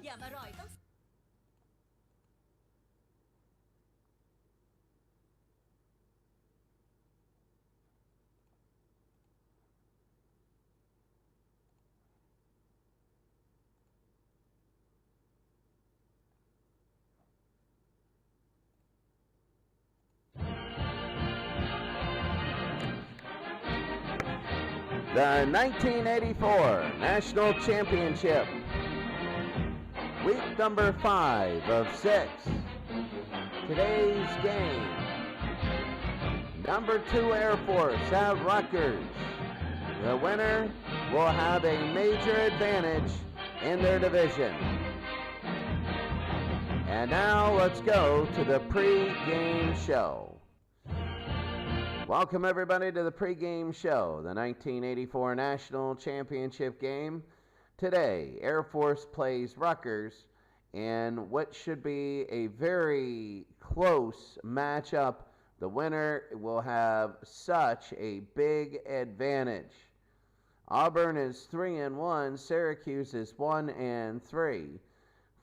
อย่ามาร่อยต้อง The 1984 National Championship, week number 5 of 6. Today's game, number 2 Airforce at Rutgers. The winner will have a major advantage in their division. And now let's go to the pregame show. Welcome everybody to the pregame show, the 1984 National Championship game. Today, Air Force plays Rutgers in what should be a very close matchup. The winner will have such a big advantage. Auburn is 3-1, Syracuse is 1-3.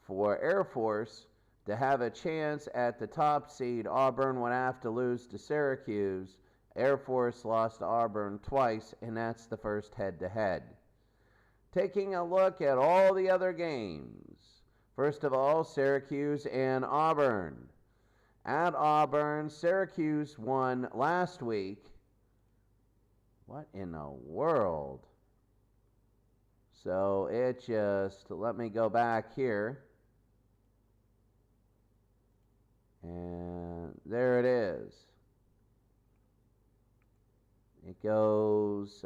For Air Force to have a chance at the top seed, Auburn would have to lose to Syracuse. Air Force lost to Auburn twice, and that's the first head-to-head. Taking a look at all the other games. First of all, Syracuse and Auburn. At Auburn, Syracuse won last week. What in the world? So it just, let me go back here. And there it is. It goes,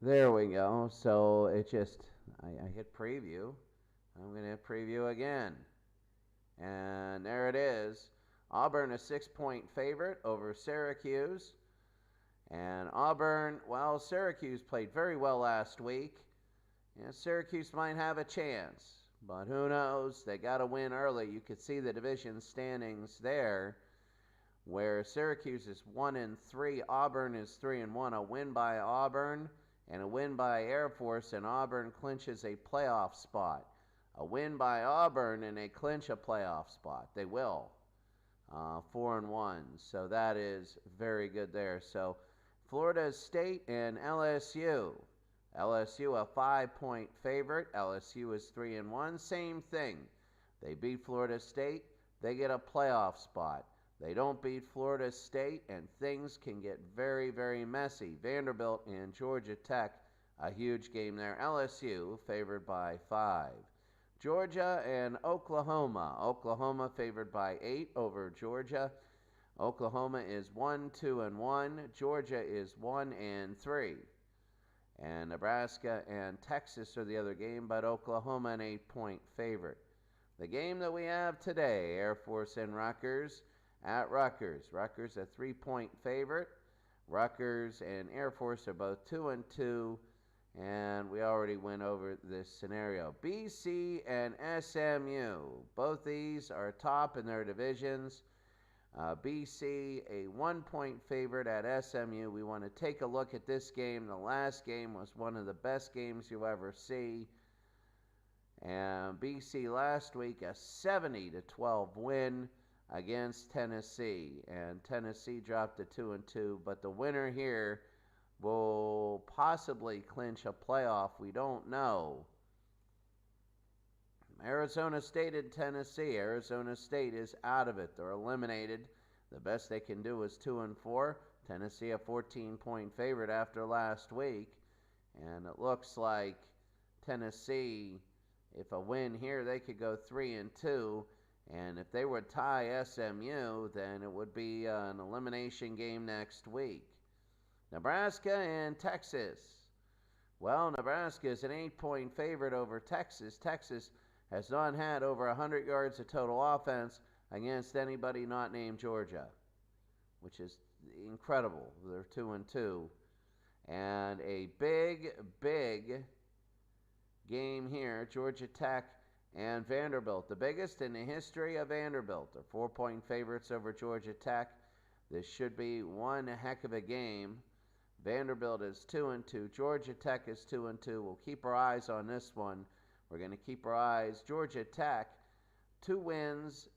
there we go. So it just, I hit preview. I'm going to hit preview again. And there it is. Auburn a 6-point favorite over Syracuse. And Auburn, well, Syracuse played very well last week. And Syracuse might have a chance. But who knows? They got to win early. You could see the division standings there, where Syracuse is 1-3, Auburn is 3-1. A win by Auburn and a win by Air Force, and Auburn clinches a playoff spot. A win by Auburn and they clinch a playoff spot. They will. 4-1. So that is very good there. So Florida State and LSU. LSU a 5-point favorite. LSU is 3-1. Same thing. They beat Florida State, they get a playoff spot. They don't beat Florida State, and things can get very, very messy. Vanderbilt and Georgia Tech, a huge game there. LSU favored by 5. Georgia and Oklahoma. Oklahoma favored by 8 over Georgia. Oklahoma is 1-2-1. Georgia is 1-3. And Nebraska and Texas are the other game, but Oklahoma an 8-point favorite. The game that we have today, Air Force and Rutgers at Rutgers. Rutgers a 3-point favorite. Rutgers and Air Force are both 2-2, and we already went over this scenario. BC and SMU, both these are top in their divisions. BC, a 1-point favorite at SMU. We want to take a look at this game. The last game was one of the best games you'll ever see. And BC last week, a 70-12 win against Tennessee. And Tennessee dropped to 2-2. But the winner here will possibly clinch a playoff. We don't know. Arizona State and Tennessee. Arizona State is out of it. They're eliminated. The best they can do is 2-4. Tennessee a 14-point favorite after last week. And it looks like Tennessee, if a win here, they could go 3-2. And if they would tie SMU, then it would be an elimination game next week. Nebraska and Texas. Well, Nebraska is an 8-point favorite over Texas. Texas has not had over 100 yards of total offense against anybody not named Georgia, which is incredible. They're 2-2. And a big, big game here, Georgia Tech and Vanderbilt. The biggest in the history of Vanderbilt. They're 4-point favorites over Georgia Tech. This should be one heck of a game. Vanderbilt is 2-2. Georgia Tech is 2-2. We'll keep our eyes on this one. We're going to keep our eyes. Georgia Tech, 2 wins.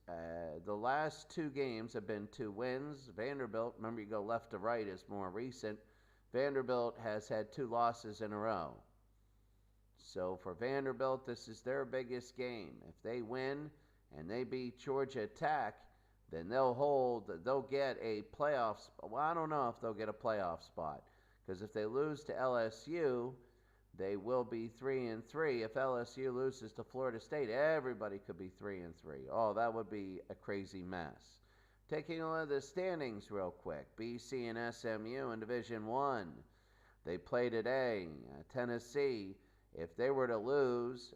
The last 2 games have been 2 wins. Vanderbilt, remember you go left to right, is more recent. Vanderbilt has had 2 losses in a row. So for Vanderbilt, this is their biggest game. If they win and they beat Georgia Tech, then they'll get a playoff spot. Well, I don't know if they'll get a playoff spot, because if they lose to LSU, they will be 3-3. If LSU loses to Florida State, everybody could be 3-3. Oh, that would be a crazy mess. Taking a look at the standings real quick. BC and SMU in Division I. They play today. Tennessee, if they were to lose,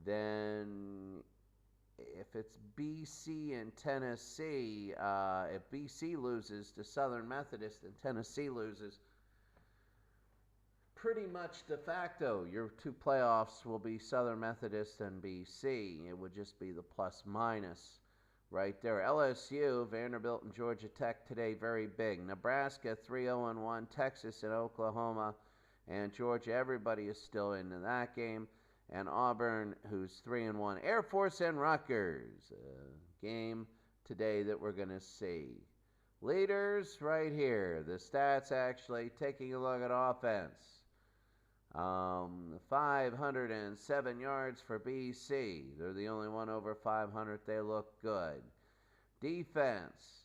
then if it's BC and Tennessee, if BC loses to Southern Methodist and Tennessee loses, pretty much de facto, your 2 playoffs will be Southern Methodist and BC. It would just be the plus minus right there. LSU, Vanderbilt, and Georgia Tech today, very big. Nebraska 3-0-1, Texas and Oklahoma, and Georgia. Everybody is still into that game. And Auburn, who's 3-1. Airforce and Rutgers, game today that we're going to see. Leaders right here. The stats actually, taking a look at offense. 507 yards for BC. They're the only one over 500. They look good. Defense.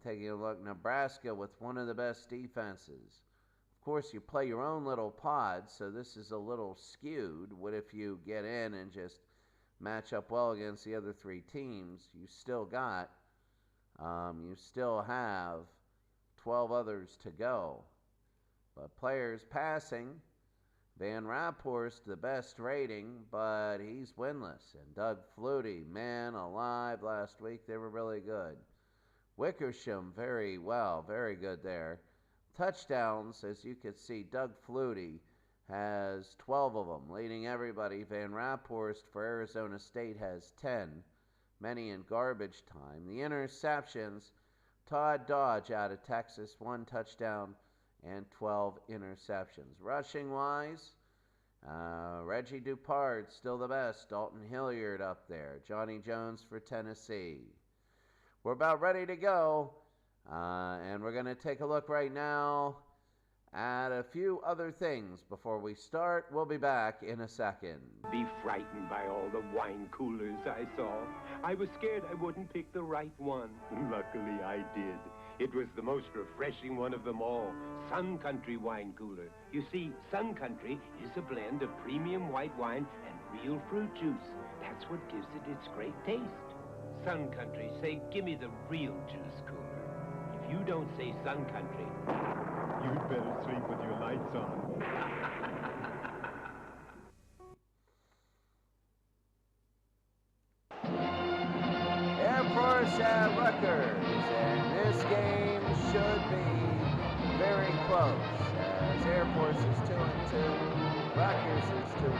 Taking a look, Nebraska with one of the best defenses. Of course, you play your own little pod, so this is a little skewed. What if you get in and just match up well against the other 3 teams? You still have 12 others to go. But players passing, Van Rapphorst, the best rating, but he's winless. And Doug Flutie, man alive, last week they were really good. Wickersham, very well, very good there. Touchdowns, as you can see, Doug Flutie has 12 of them, leading everybody. Van Rapphorst for Arizona State has 10, many in garbage time. The interceptions, Todd Dodge out of Texas, 1 touchdown and 12 interceptions. Rushing-wise, Reggie Dupard, still the best. Dalton Hilliard up there. Johnny Jones for Tennessee. We're about ready to go. And we're going to take a look right now at a few other things before we start. We'll be back in a second. Be frightened by all the wine coolers I saw. I was scared I wouldn't pick the right one. Luckily, I did. It was the most refreshing one of them all, Sun Country Wine Cooler. You see, Sun Country is a blend of premium white wine and real fruit juice. That's what gives it its great taste. Sun Country, say, give me the real juice cooler. If you don't say Sun Country, you'd better sleep with your lights on. Airforce at Rutgers, and this game should be very close, as Airforce is 2-2, Rutgers is 2-2.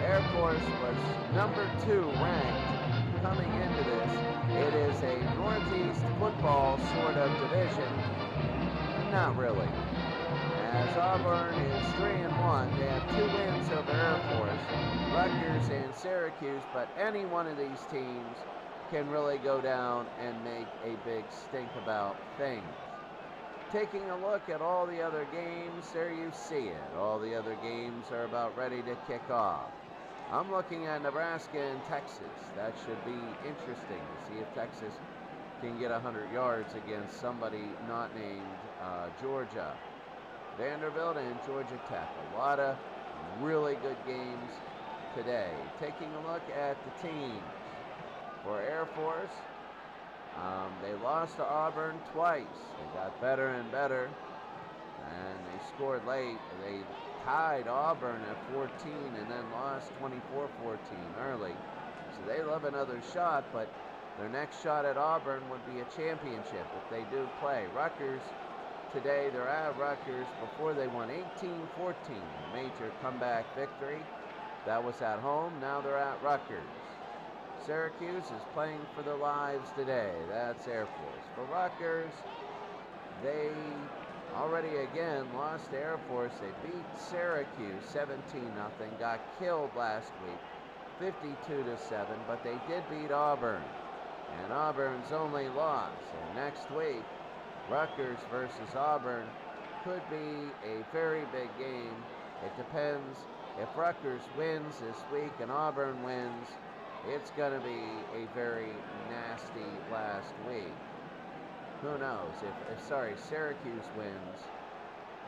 Airforce was number 2 ranked coming into this. It is a Northeast football sort of division. Not really. As Auburn is 3-1, they have 2 wins over Airforce, Rutgers and Syracuse, but any one of these teams can really go down and make a big stink about things. Taking a look at all the other games, there you see it. All the other games are about ready to kick off. I'm looking at Nebraska and Texas. That should be interesting to see if Texas can get 100 yards against somebody not named Georgia. Vanderbilt and Georgia Tech. A lot of really good games today. Taking a look at the teams. For Airforce, they lost to Auburn twice. They got better and better, and they scored late. They tied Auburn at 14 and then lost 24-14 early. So they love another shot, but their next shot at Auburn would be a championship if they do play. Rutgers, today they're at Rutgers. Before they won 18-14, a major comeback victory. That was at home. Now they're at Rutgers. Syracuse is playing for their lives today. That's Airforce. For Rutgers, they already again lost to Airforce. They beat Syracuse 17-0. Got killed last week 52-7, but they did beat Auburn. And Auburn's only loss. And next week, Rutgers versus Auburn could be a very big game. It depends. If Rutgers wins this week and Auburn wins, it's going to be a very nasty last week. Who knows? If Syracuse wins,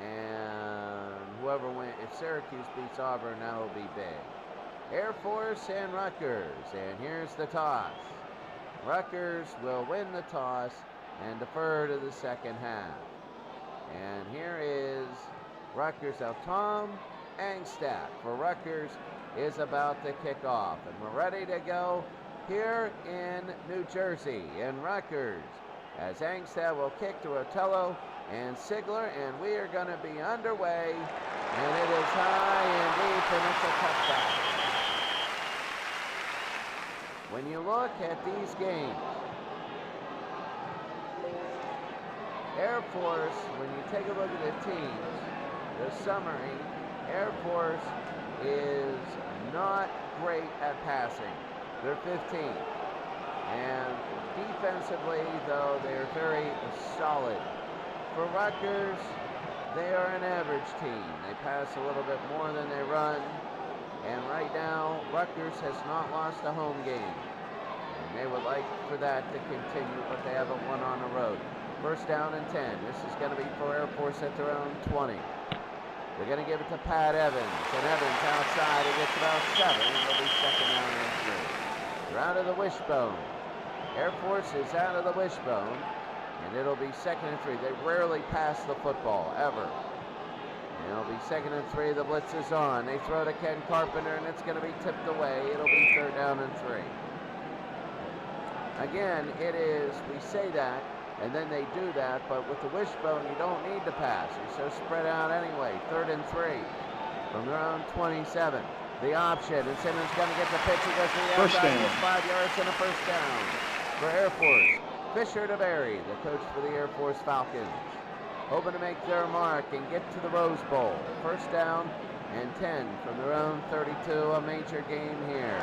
and whoever wins, if Syracuse beats Auburn, that will be big. Airforce and Rutgers, and here's the toss. Rutgers will win the toss and defer to the second half. And here is Rutgers. Now, Tom Angstadt for Rutgers is about to kick off, and we're ready to go here in New Jersey in Rutgers as Angstadt will kick to Otello and Sigler, and we are going to be underway, and it is high and deep, and it's a touchdown. When you look at these games, Airforce, when you take a look at the teams, the summary, Airforce is not great at passing. They're 15th. And defensively, though, they're very solid. For Rutgers, they are an average team. They pass a little bit more than they run. And right now, Rutgers has not lost a home game. And they would like for that to continue, but they haven't won on the road. First down and 10. This is going to be for Airforce at their own 20. They're going to give it to Pat Evans, and Evans outside. He gets about 7. It'll be second down and 3. They're out of the wishbone. Airforce is out of the wishbone, and it'll be second and 3. They rarely pass the football, ever. And it'll be second and 3. The blitz is on. They throw to Ken Carpenter, and it's going to be tipped away. It'll be third down and 3. Again, it is, we say that, and then they do that, but with the wishbone, you don't need to pass. You're so spread out anyway. Third and 3 from their own 27. The option, and Simmons going to get the pitch. He goes to the outside, gets 5 yards and a first down for Airforce. Fisher to Berry, the coach for the Airforce Falcons, hoping to make their mark and get to the Rose Bowl. First down and 10 from their own 32, a major game here.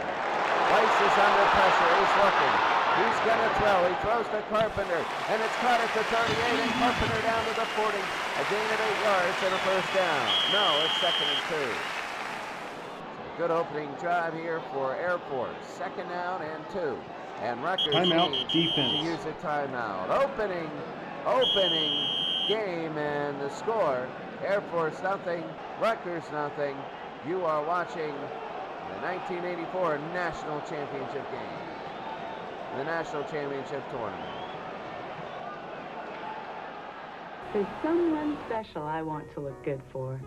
Weiss is under pressure. He's looking. He's going to throw. He throws to Carpenter, and it's caught at the 38, and Carpenter down to the 40. A gain of 8 yards and a first down. No, it's second and 2. So good opening drive here for Airforce. Second down and 2. And Rutgers timeout needs defense. to use a timeout. Opening game, and the score, Airforce nothing, Rutgers nothing. You are watching the 1984 National Championship game. The National Championship Tournament. There's someone special I want to look good for.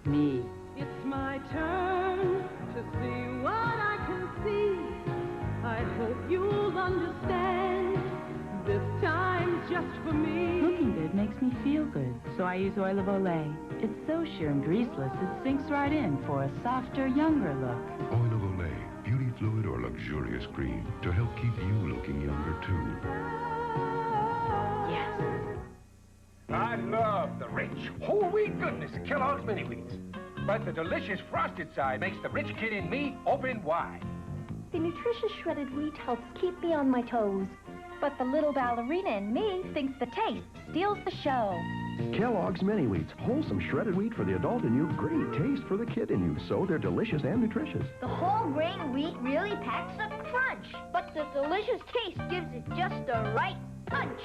Me. It's my turn to see what I can see. I hope you'll understand. This time's just for me. Looking good makes me feel good, so I use oil of Olay. It's so sheer and greaseless, it sinks right in for a softer, younger look. Oil of Olay, beauty fluid or luxurious cream to help keep you looking younger, too. Yes. I love the rich, whole wheat goodness of Kellogg's Mini Wheats. But the delicious frosted side makes the rich kid in me open wide. The nutritious shredded wheat helps keep me on my toes. But the little ballerina in me thinks the taste steals the show. Kellogg's Mini Wheats, wholesome shredded wheat for the adult in you, great taste for the kid in you, so they're delicious and nutritious. The whole grain wheat really packs a crunch, but the delicious taste gives it just the right punch.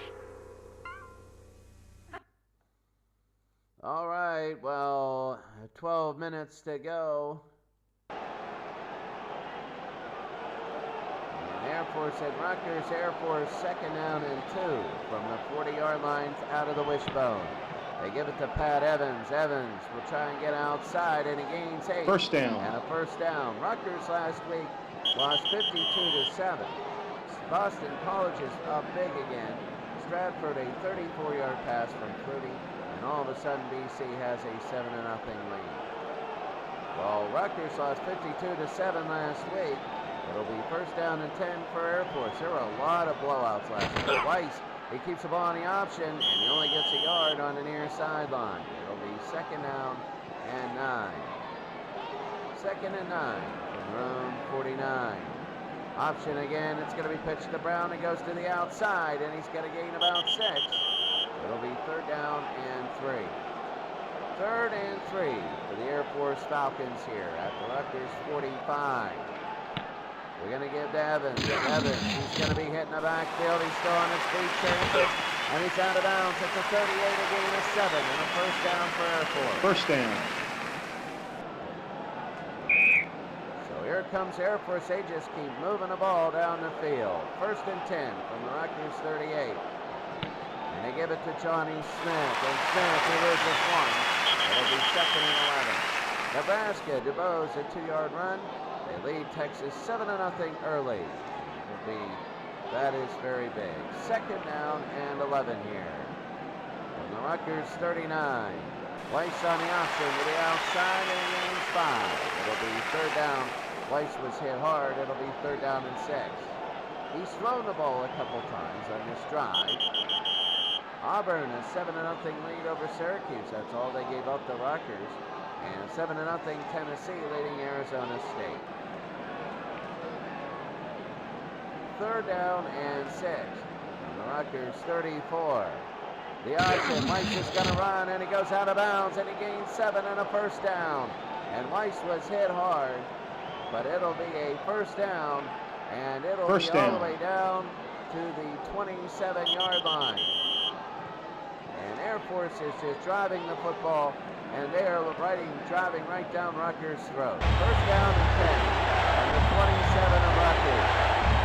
All right, well, 12 minutes to go. Airforce at Rutgers. Airforce second down and 2 from the 40-yard line out of the wishbone. They give it to Pat Evans. Evans will try and get outside, and he gains 8. First down. And a first down. Rutgers last week lost 52-7. Boston College is up big again. Stratford a 34-yard pass from Fruity, and all of a sudden BC has a 7-0 lead. Well, Rutgers lost 52-7 last week. It'll be first down and 10 for Air Force. There were a lot of blowouts last year. Weiss, he keeps the ball on the option, and he only gets a yard on the near sideline. It'll be second down and 9. Second and 9 from room 49. Option again. It's going to be pitched to Brown. It goes to the outside, and he's got to gain about 6. It'll be third down and 3. Third and 3 for the Air Force Falcons here at the Rutgers 45. We're going to give to Evans. Evans, he's going to be hitting the backfield. He's still on his feet, chances, and he's out of bounds at the 38, a gain of 7, and a first down for Air Force. First down. So here comes Air Force. They just keep moving the ball down the field. First and 10 from the Rutgers 38. And they give it to Johnny Smith, and Smith, he loses 1. It'll be second and 11. Nebraska, DuBose, a 2-yard run. They lead Texas 7-0 early. That is very big. Second down and 11 here. From the Rutgers 39. Weiss on the option to the outside, and he gains 5. It'll be third down. Weiss was hit hard. It'll be third down and 6. He's thrown the ball a couple times on this drive. Auburn a 7-0 lead over Syracuse. That's all they gave up to Rutgers. And 7-0 Tennessee leading Arizona State. Third down and 6 from the Rutgers 34. The option, Weiss is going to run, and he goes out of bounds, and he gains 7 and a first down. And Weiss was hit hard, but it'll be a first down, and it'll be all the way down to the 27-yard line. And Air Force is just driving the football, and they are driving right down Rutgers' throat. First down and 10 on the 27 of Rutgers.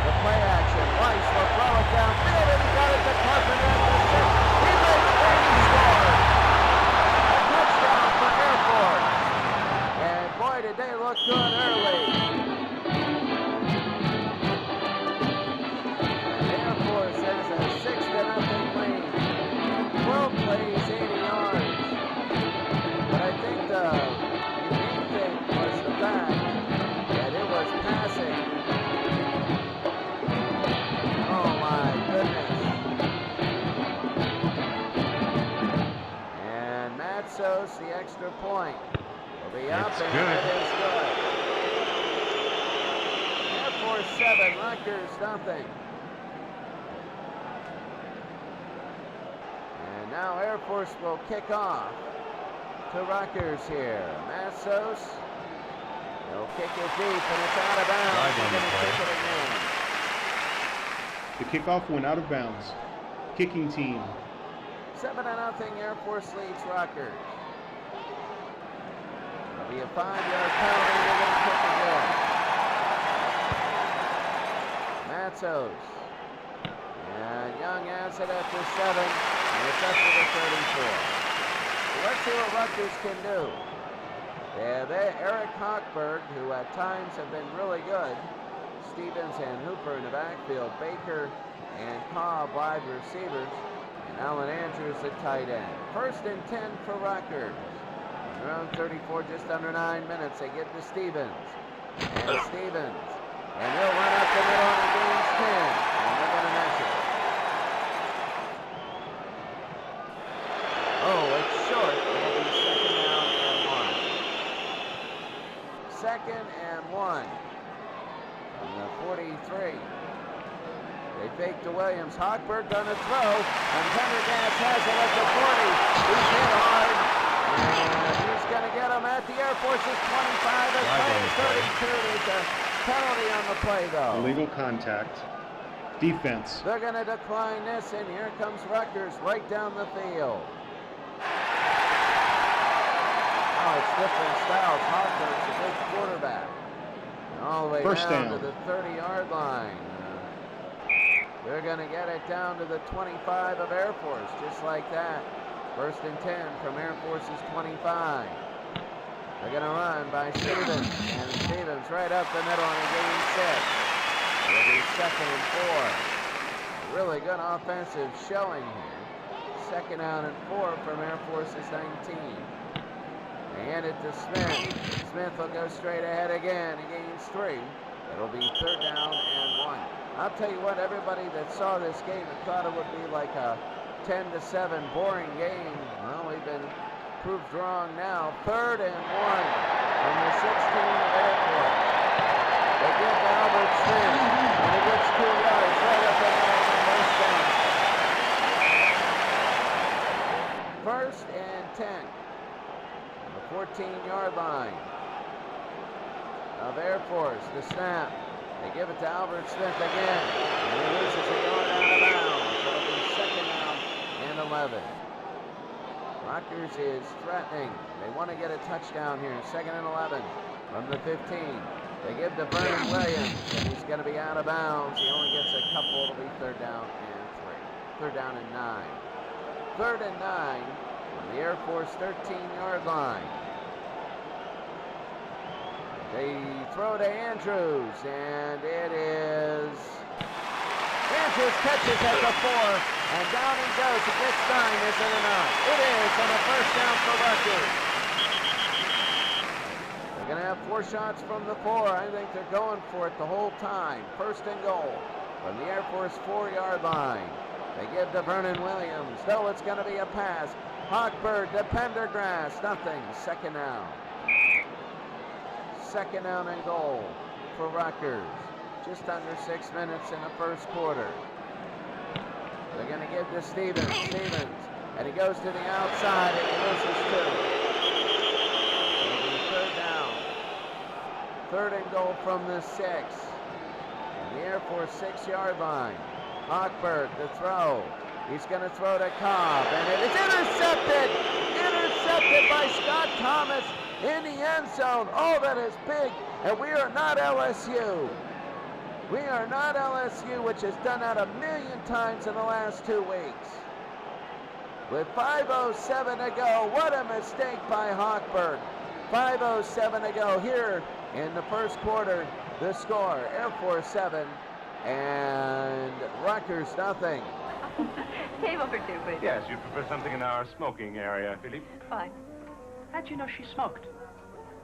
The play action, Weiss will throw it downfield, and he got it to Carpenter at the 6. He makes it, and he scores! A touchdown for Air Force. And boy, did they look good early. Air Force has a 6-0 lead. 12 plays, 80 yards. But I think the unique thing was the fact that it was passing. Oh my goodness. And Matsos, the extra point, will be up, and it is good. Air Force 7, Rutgers nothing. And now Air Force will kick off to Rutgers here. Matsos, he'll kick it deep, and it's out of bounds. He's going to kick it again. The kickoff went out of bounds. Kicking team. 7-0 Air Force leads Rutgers. It'll be a 5-yard penalty. They're going to kick again. Matsos. And Young has it at the 7, and it's up to the 34. So let's see what Rutgers can do. They have Eric Hochberg, who at times have been really good. Stevens and Hooper in the backfield. Baker and Cobb wide receivers. And Alan Andrews at tight end. First and 10 for Rutgers. Around 34, just under 9 minutes. They get to Stevens. And Stevens. And he'll run up the middle and he gains 10. And they're going to miss it. Oh, it's short. It'll be second down and 1. Second and 1. On the 43. They fake to Williams. Hochberg gonna throw, and Pendergast has it at the 40. He's hit hard, and he's gonna get him at the Air Force's 25. The play is 32. There's a penalty on the play, though. Illegal contact. Defense. They're gonna decline this, and here comes Rutgers right down the field. Oh, it's different styles. Hochberg's a big quarterback. All the way down to the 30-yard line. They're going to get it down to the 25 of Air Force, just like that. First and 10 from Air Force's 25. They're going to run by Stevens, and Stevens right up the middle, and he gains 6. It'll be second and 4. A really good offensive showing here. Second down and 4 from Air Force's 19. They hand it to Smith. Smith will go straight ahead again. He gains 3. It'll be 3rd down and 1. I'll tell you what, everybody that saw this game and thought it would be like a 10-7 boring game, well, we've been proved wrong now. 3rd and 1 from the 16 of Airforce. They give to Albert Smith, and he gets 2 yards right up in there on the first down. 1st and 10 on the 14-yard line of Airforce. The snap. They give it to Albert Smith again, and he loses it going out of bounds. So it'll be 2nd down and 11. Rutgers is threatening. They want to get a touchdown here. 2nd and 11 from the 15. They give to Vernon Williams, and he's going to be out of bounds. He only gets a couple. It'll be 3rd down and 3. 3rd down and 9. 3rd and 9 on the Airforce 13-yard line. They throw to Andrews, and it is... Andrews catches at the 4, and down he goes. He gets 9, is it or not? It is, and a 1st down for Rutgers. They're going to have 4 shots from the 4. I think they're going for it the whole time. 1st and goal from the Airforce 4-yard line. They give to Vernon Williams. No, it's going to be a pass. Hochberg to Pendergrass. Nothing. 2nd down. 2nd down and goal for Rutgers. Just under 6 minutes in the first quarter. They're going to give to Stevens. Stevens. And he goes to the outside and he loses 2. It'll be 3rd down. 3rd and goal from the 6. And the Airforce 6-yard line. Hochberg to throw. He's going to throw to Cobb. And it is intercepted. Intercepted by Scott Thomas in the end zone. Oh, that is big. And we are not LSU. We are not LSU, which has done that a million times in the last 2 weeks. With 5:07 to go, what a mistake by Hochberg. 5:07 to go here in the first quarter. The score, Airforce 7 and Rutgers nothing. Table for 2, please. Yes, you'd prefer something in our smoking area, Philippe? Fine. How'd you know she smoked?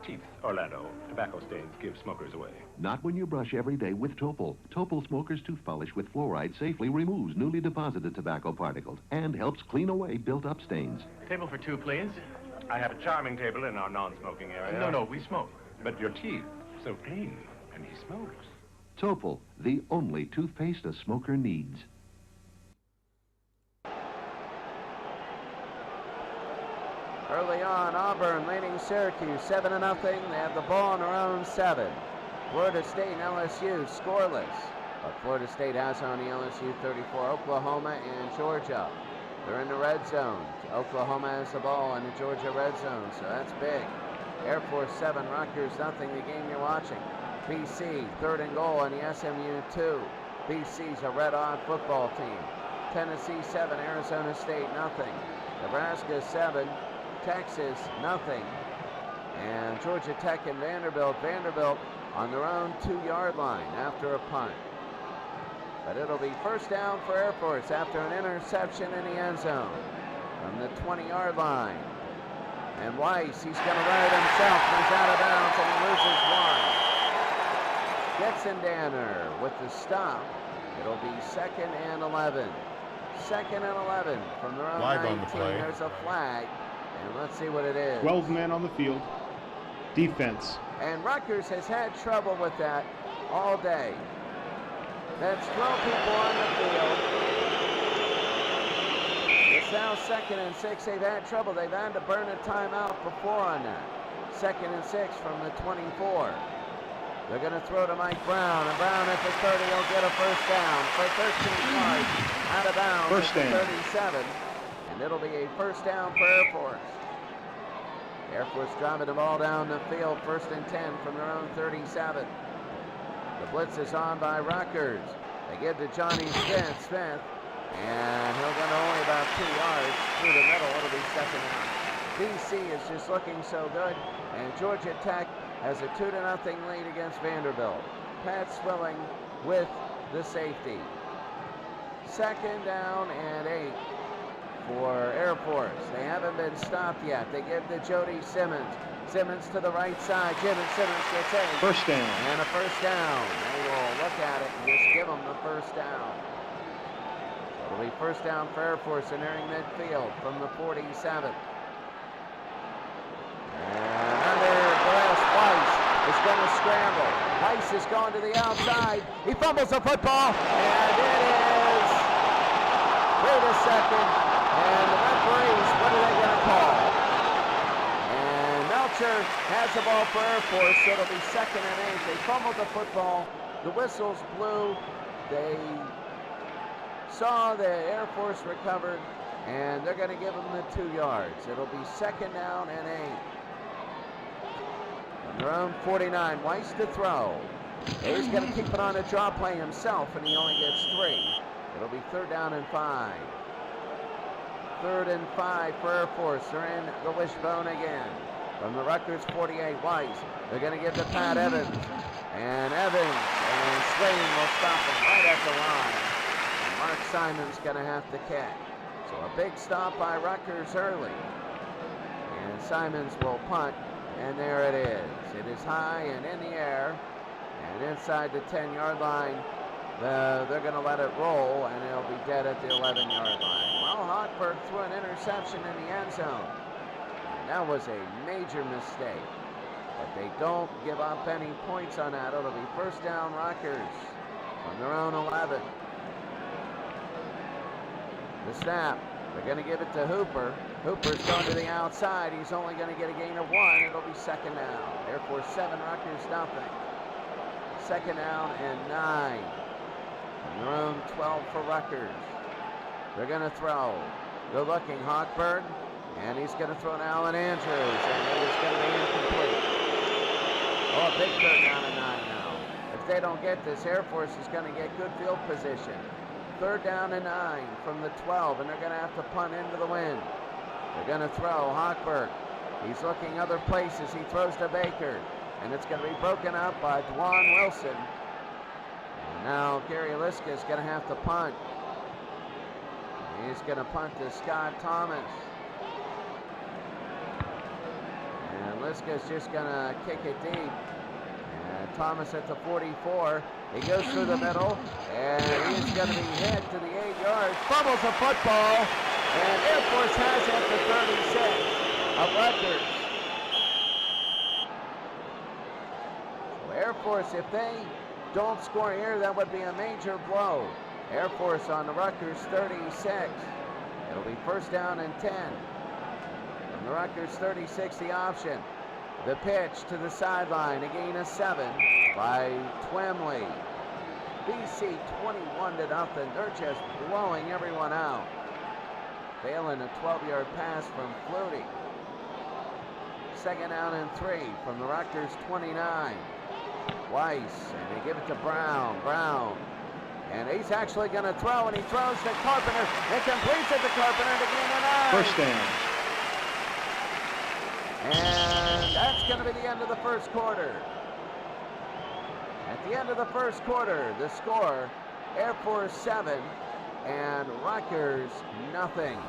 Chief, Orlando, tobacco stains give smokers away. Not when you brush every day with Topol. Topol Smoker's Tooth Polish with fluoride safely removes newly deposited tobacco particles and helps clean away built-up stains. Table for 2, please. I have a charming table in our non-smoking area. No, we smoke. But your teeth, so clean, and he smokes. Topol, the only toothpaste a smoker needs. Early on, Auburn leading Syracuse 7-0. They have the ball on their own 7. Florida State and LSU scoreless. But Florida State has on the LSU 34. Oklahoma and Georgia. They're in the red zone. Oklahoma has the ball in the Georgia red zone, so that's big. Airforce 7, Rutgers nothing. The game you're watching. BC 3rd and goal on the SMU 2. BC's a red-hot football team. Tennessee 7, Arizona State nothing. Nebraska 7. Texas, nothing. And Georgia Tech and Vanderbilt. Vanderbilt on their own 2-yard line after a punt. But it'll be 1st down for Airforce after an interception in the end zone from the 20-yard line. And Weiss, he's going to run it himself. He's out of bounds and he loses 1. Getzendanner with the stop. It'll be 2nd and 11. 2nd and 11 from their own Flag 19. on the play. There's a flag. And let's see what it is. 12 men on the field. Defense. And Rutgers has had trouble with that all day. That's 12 people on the field. It's now 2nd and 6. They've had trouble. They've had to burn a timeout before on that. 2nd and 6 from the 24. They're going to throw to Mike Brown. And Brown at the 30 will get a 1st down for 13 yards. Out of bounds First at the down. 37. And it'll be a 1st down for Airforce. Airforce driving the ball down the field, 1st and 10 from their own 37. The blitz is on by Rutgers. They give to Johnny Smith, and he'll get only about 2 yards through the middle. It'll be 2nd down. BC is just looking so good, and Georgia Tech has a 2-0 lead against Vanderbilt. Pat Swilling with the safety. 2nd down and 8 for Airforce. They haven't been stopped yet. They give to Jody Simmons. Simmons to the right side. Simmons gets in. First down. And a first down. They will look at it and just give them the first down. So it'll be first down for Airforce entering midfield from the 47. And under Glass, Weiss is going to scramble. Weiss is going to the outside. He fumbles the football, and it is. Wait a second. And the referees, what are they going to call? And Melcher has the ball for Airforce, so it'll be 2nd and 8. They fumbled the football. The whistles blew. They saw the Airforce recovered, and they're going to give them the 2 yards. It'll be 2nd down and 8. On their own 49, Weiss to throw. He's going to keep it on a draw play himself, and he only gets 3. It'll be 3rd down and 5. 3rd and 5 for Airforce. They're in the wishbone again. From the Rutgers 48, Weiss. They're going to give to Pat Evans. And Evans and Swain will stop him right at the line. And Mark Simon's going to have to kick. So a big stop by Rutgers early. And Simons will punt. And there it is. It is high and in the air. And inside the 10-yard line, they're going to let it roll, and it'll be dead at the 11-yard line. Well, Hochberg threw an interception in the end zone. And that was a major mistake. But they don't give up any points on that. It'll be first down Rutgers from their own 11. The snap. They're going to give it to Hooper. Hooper's going to the outside. He's only going to get a gain of 1. It'll be 2nd down. Airforce 7, Rutgers nothing. 2nd down and 9. From their own 12 for Rutgers. They're going to throw. Good looking Hochberg. And he's going to throw to Alan Andrews. And it is going to be incomplete. Oh, a big 3rd down and 9 now. If they don't get this, Airforce is going to get good field position. 3rd down and 9 from the 12, and they're going to have to punt into the wind. They're going to throw. Hochberg. He's looking other places. He throws to Baker, and it's going to be broken up by Dwan Wilson. And now Gary Liska is going to have to punt. He's going to punt to Scott Thomas. And Liska's just going to kick it deep. And Thomas at the 44. He goes through the middle, and he's going to be hit to the 8 yards. Fumbles the football, and Airforce has it at the 36 of Rutgers. So Airforce, if they don't score here, that would be a major blow. Airforce on the Rutgers 36. It'll be first down and 10. From the Rutgers 36, the option. The pitch to the sideline, a gain of 7 by Twemley. BC 21-0. They're just blowing everyone out. Failing a 12-yard pass from Flutie. 2nd down and 3 from the Rutgers 29. Weiss, and they give it to Brown. Brown. And he's actually going to throw, and he throws to Carpenter. It completes it to Carpenter to gain a 9. First down. And that's going to be the end of the first quarter. At the end of the first quarter, the score, Airforce 7 and Rutgers nothing.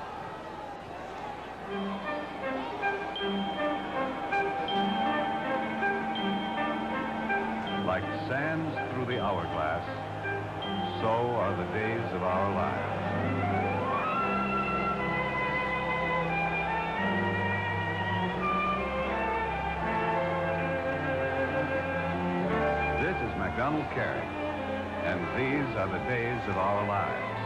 Like sands through the hourglass, so are the days of our lives. This is MacDonald Carey, and these are the days of our lives.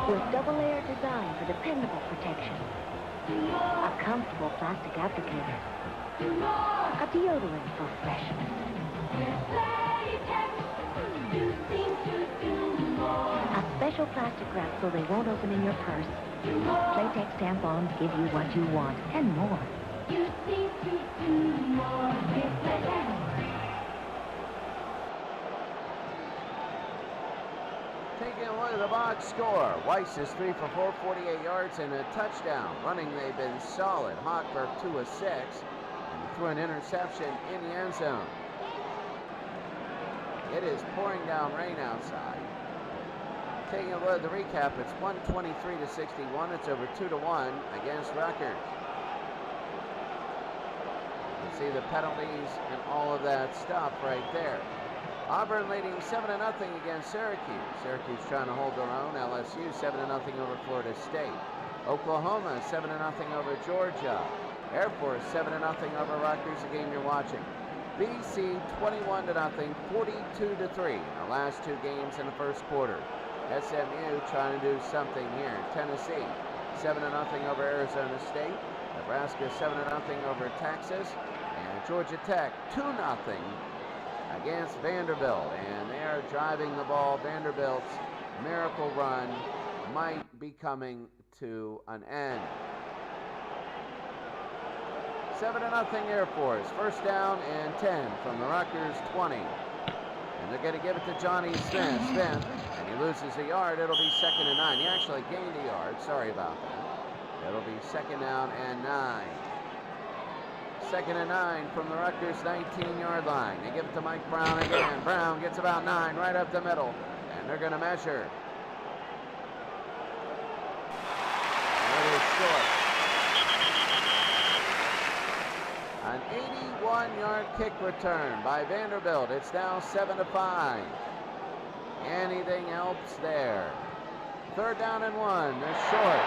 With double-layer design for dependable protection, a comfortable plastic applicator, a deodorant for freshness. A special plastic wrap so they won't open in your purse. Playtex tampons give you what you want and more. You seem to do more with Playtex. Taking a look at the box score. Weiss is 3 for 4, 48 yards and a touchdown. Running, they've been solid. Hochberg 2 of 6, and he threw an interception in the end zone. It is pouring down rain outside. Taking a look at the recap, it's 123-61. It's over 2-1 against Rutgers. You can see the penalties and all of that stuff right there. Auburn leading 7-0 against Syracuse. Syracuse trying to hold their own. LSU 7-0 over Florida State. Oklahoma 7-0 over Georgia. Airforce 7-0 over Rutgers, the game you're watching. BC 21-0, 42-3 in the last two games in the first quarter. SMU trying to do something here. Tennessee 7-0 over Arizona State. Nebraska 7-0 over Texas. And Georgia Tech 2-0 against Vanderbilt, and they are driving the ball. Vanderbilt's miracle run might be coming to an end. 7-0 Airforce. First down and 10 from the Rutgers 20. And they're going to give it to Johnny Smith. Smith, and he loses a yard. It'll be 2nd and 9. He actually gained a yard. Sorry about that. It'll be 2nd down and 9. 2nd and 9 from the Rutgers 19-yard line. They give it to Mike Brown again. Brown gets about 9 right up the middle, and they're going to measure. And it is short. An 81-yard kick return by Vanderbilt. It's now 7-5. Anything else there? 3rd down and 1. They're short.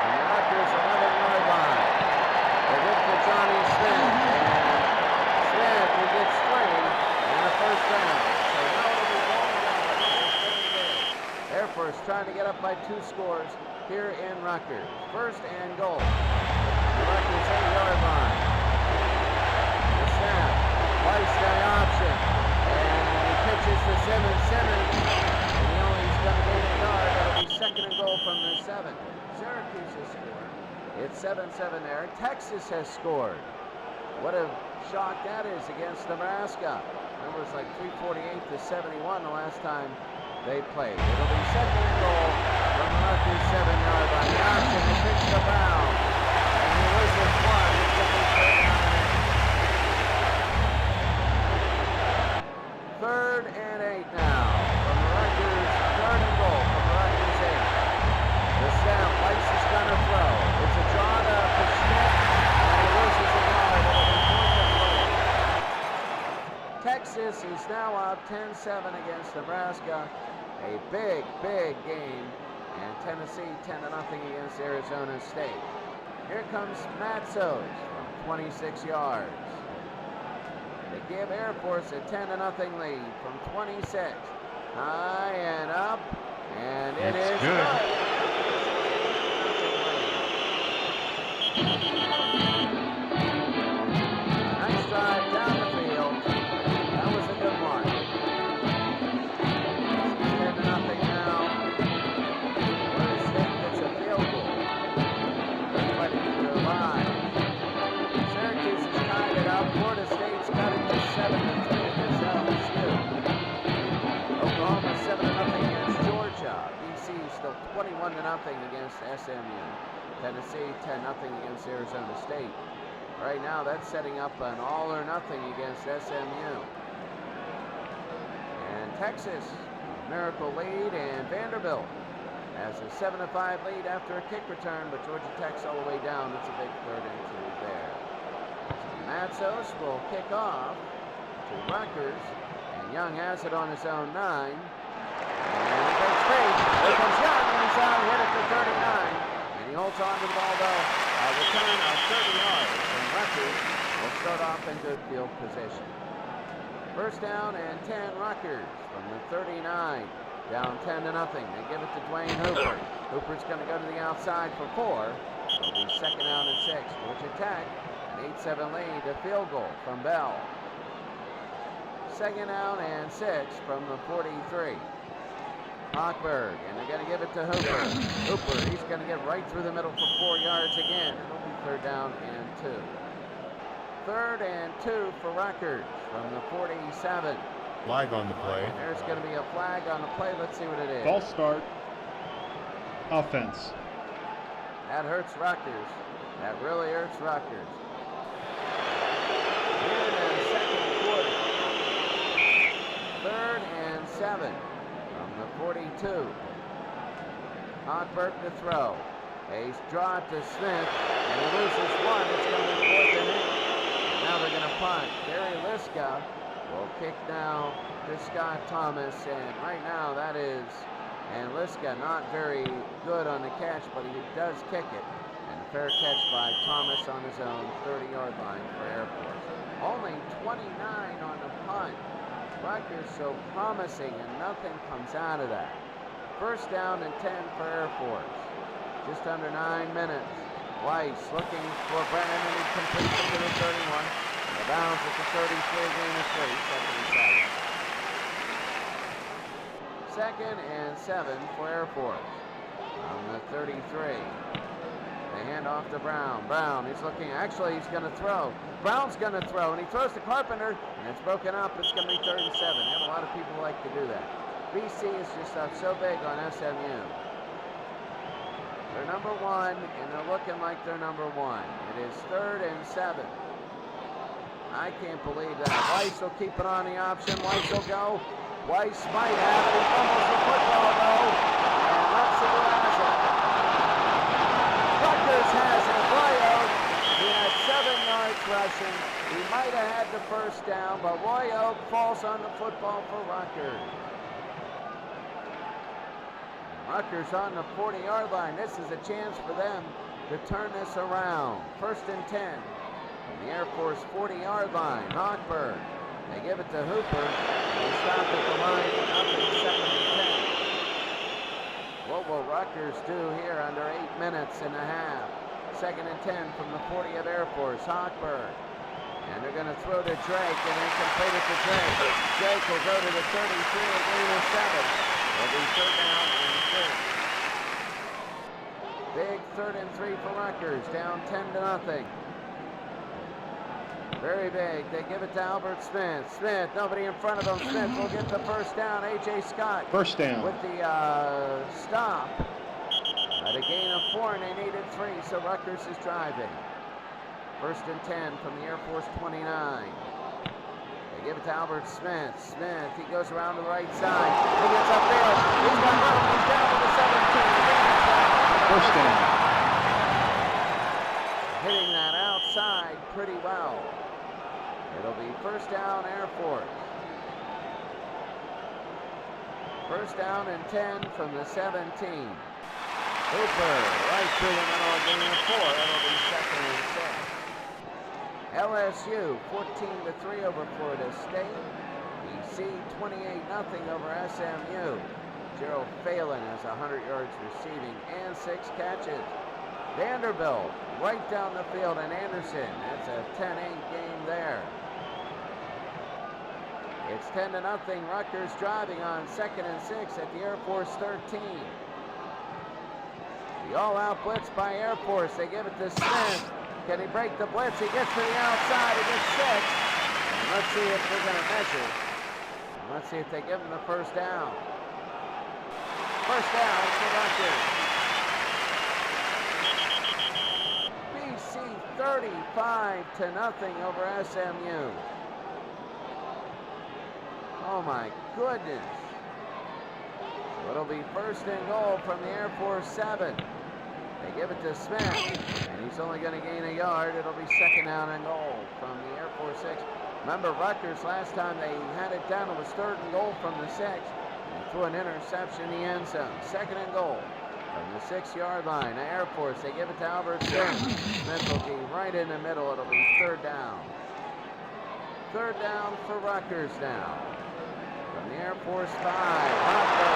And the Rutgers 11-yard line. They give it to Johnny Smith. And Smith, he gets 3 and a first down. So now it'll be going down. Airforce trying to get up by 2 scores here in Rutgers. 1st and goal. The Rutgers 8-yard line. The snap. Weiss the option. And he pitches to Simmons. Simmons. And he only is going to gain a yard. That'll be 2nd and goal from the 7. Syracuse has scored. It's 7-7 there. Texas has scored. What a shock that is against Nebraska. It was like 348-71 the last time they played. It'll be 2nd and goal from the Rutgers 7-yard line. The option, he pitched to Brown. And he loses 1. It's going to be 3rd and 8 now from the Rutgers 3rd and goal from the Rutgers 8. The snap, Weiss is going to throw. It's a draw to Smith, and he loses a yard. It'll be 4th and goal. Texas is now up 10-7 against Nebraska. A big, big game. And Tennessee 10-0 against Arizona State. Here comes Matzos from 26 yards. They give Airforce a 10-0 lead from 26. High and up, and it is good. Nice drive down the field. That was a good one. 10-0 now. Florida State gets a field goal. They're fighting for their lives. Syracuse has tied it up. Florida State's got it to 7-3 against LSU. Oklahoma 7-0 against Georgia. BC still 21-0 against SMU. Tennessee 10-0 against Arizona State. Right now, that's setting up an all or nothing against SMU. And Texas, miracle lead, and Vanderbilt has a 7-5 lead after a kick return, but Georgia Tech's all the way down. It's a big 3rd and 2 there. So Matzos will kick off to Rutgers, and Young has it on his own 9. And he takes 3. Here comes Young, and he's out, hit it for 39. He holds on to the ball, though. A return of 30 yards, and Rutgers will start off in good field position. 1st down and 10 Rutgers from the 39. Down 10-0. They give it to Dwayne Hooper. Hooper's going to go to the outside for 4. It'll be 2nd down and 6. Georgia Tech, an 8-7 lead, a field goal from Bell. 2nd down and 6 from the 43. Hochberg, and they're going to give it to Hooper. Hooper, he's going to get right through the middle for 4 yards again. It'll be 3rd down and 2. 3rd and 2 for Rutgers from the 47. Flag on the play. And there's going to be a flag on the play. Let's see what it is. False start. Offense. That hurts Rutgers. That really hurts Rutgers. Here in the second quarter. 3rd and 7 from the 42. Hochberg to throw. He's draw to Smith, and he loses one. It's going to be 4th and 8. Now they're going to punt. Gary Liska will kick now to Scott Thomas, and right now that is, and Liska not very good on the catch, but he does kick it. And a fair catch by Thomas on his own 30-yard line for Airforce. Only 29 on the punt. Rutgers so promising, and nothing comes out of that. 1st down and 10 for Airforce. Just under 9 minutes. Weiss looking for Brennan, and he completes it to the 31. The bounds at the 33, gain of 3, 2nd and 7. 2nd and 7 for Airforce. On the 33. They hand off to Brown. Brown, he's looking, actually he's going to throw. Brown's going to throw, and he throws to Carpenter, and it's broken up. It's going to be 3rd and 7. They have a lot of people who like to do that. BC is just up so big on SMU. They're number 1, and they're looking like they're number 1. It is 3rd and 7. I can't believe that. Weiss will keep it on the option. Weiss will go. Weiss might have it. He fumbles the football, though. And let's see who has it. Rutgers has it. Roy Oak. He had 7 yards rushing. He might have had the 1st down, but Roy Oak falls on the football for Rutgers. Rutgers on the 40-yard line. This is a chance for them to turn this around. 1st and 10 from the Airforce 40-yard line. Hochberg. They give it to Hooper. They stop at the line. Up to 2nd and 10. What will Rutgers do here under 8 minutes and a half? 2nd and 10 from the 40 of Airforce. Hochberg. And they're going to throw to Drake, and then complete it to Drake. Drake will go to the 33 and gain of 7. It'll be 3rd down and 3. Big 3rd and 3 for Rutgers, down 10-0. Very big. They give it to Albert Smith. Smith, nobody in front of him. Smith will get the 1st down. A.J. Scott. 1st down. With the stop. At a gain of 4, and they needed 3, so Rutgers is driving. 1st and 10 from the Airforce 29. They give it to Albert Smith. Smith, he goes around the right side. He gets upfield. He's got room. He's down to the 17. 1st down. Hitting that outside pretty well. It'll be 1st down Airforce. 1st down and 10 from the 17. Hooper, right through the middle, gain of 4. That'll be 2nd and 6. LSU 14-3 over Florida State. BC 28-0 over SMU. Gerald Phelan has 100 yards receiving and 6 catches. Vanderbilt right down the field, and Anderson. That's a 10-8 game there. It's 10-0. Rutgers driving on 2nd and 6 at the Airforce 13. The all-out blitz by Airforce. They give it to Smith. Can he break the blitz? He gets to the outside. He gets 6. And let's see if they're going to measure. And let's see if they give him the 1st down. 1st down for Rutgers. BC 35-0 over SMU. Oh my goodness. So it'll be 1st and goal from the Airforce 7. They give it to Smith, and he's only going to gain a yard. It'll be 2nd down and goal from the Airforce 6. Remember, Rutgers, last time they had it down, it was 3rd and goal from the 6. They threw an interception in the end zone. 2nd and goal from the 6-yard line. The Airforce, they give it to Albert Smith. Smith will be right in the middle. It'll be 3rd down. 3rd down for Rutgers now. From the Airforce 5. Hochberg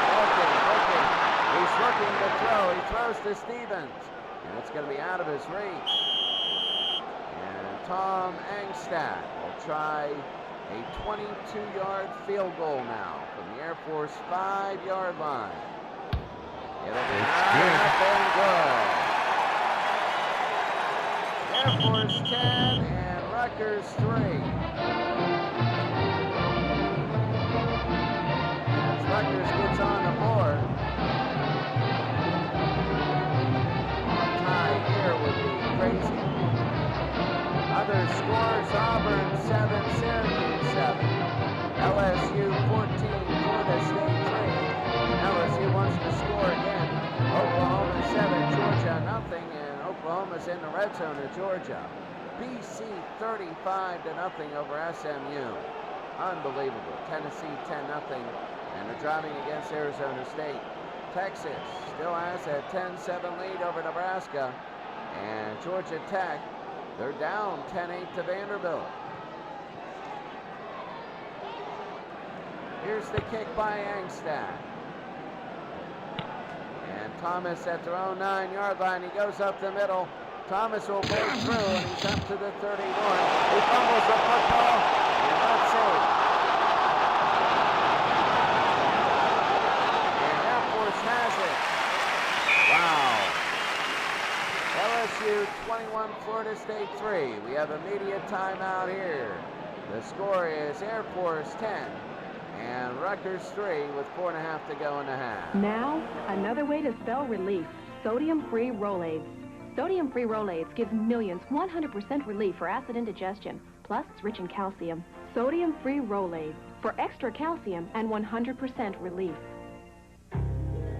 looking. He's looking to throw. He throws to Stevens. And it's going to be out of his reach. And Tom Angstadt will try a 22-yard field goal now from the Airforce 5-yard line. It'll be Airforce 10 and Rutgers 3. Rutgers gets on the board. A tie here would be crazy. Other scores, Auburn 7, Syracuse 7. LSU 14, Florida State 3. And LSU wants to score again. Oklahoma 7, Georgia nothing, and Oklahoma's in the red zone of Georgia. BC 35-0 over SMU. Unbelievable. Tennessee 10-0, and they're driving against Arizona State. Texas still has a 10-7 lead over Nebraska, and Georgia Tech, they're down 10-8 to Vanderbilt. Here's the kick by Angstad. And Thomas at their own 9-yard line. He goes up the middle. Thomas will break through, and he's up to the 31. He fumbles the football, and let's see. And Airforce has it. Wow. LSU 21, Florida State 3. We have immediate timeout here. The score is Airforce 10 and Rutgers 3 with 4.5 to go in the half. Now, another way to spell relief. Sodium-free Rolaids. Sodium-free Rolaids gives millions 100% relief for acid indigestion. Plus, it's rich in calcium. Sodium-free Rolaids for extra calcium and 100% relief.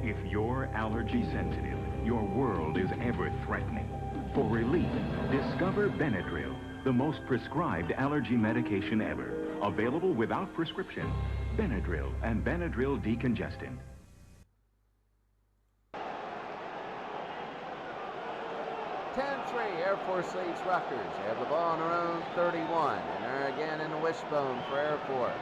If you're allergy sensitive, your world is ever threatening. For relief, discover Benadryl, the most prescribed allergy medication ever. Available without prescription. Benadryl and Benadryl decongestant. 10-3, Airforce leads Rutgers. They have the ball on their own 31, and they're again in the wishbone for Airforce.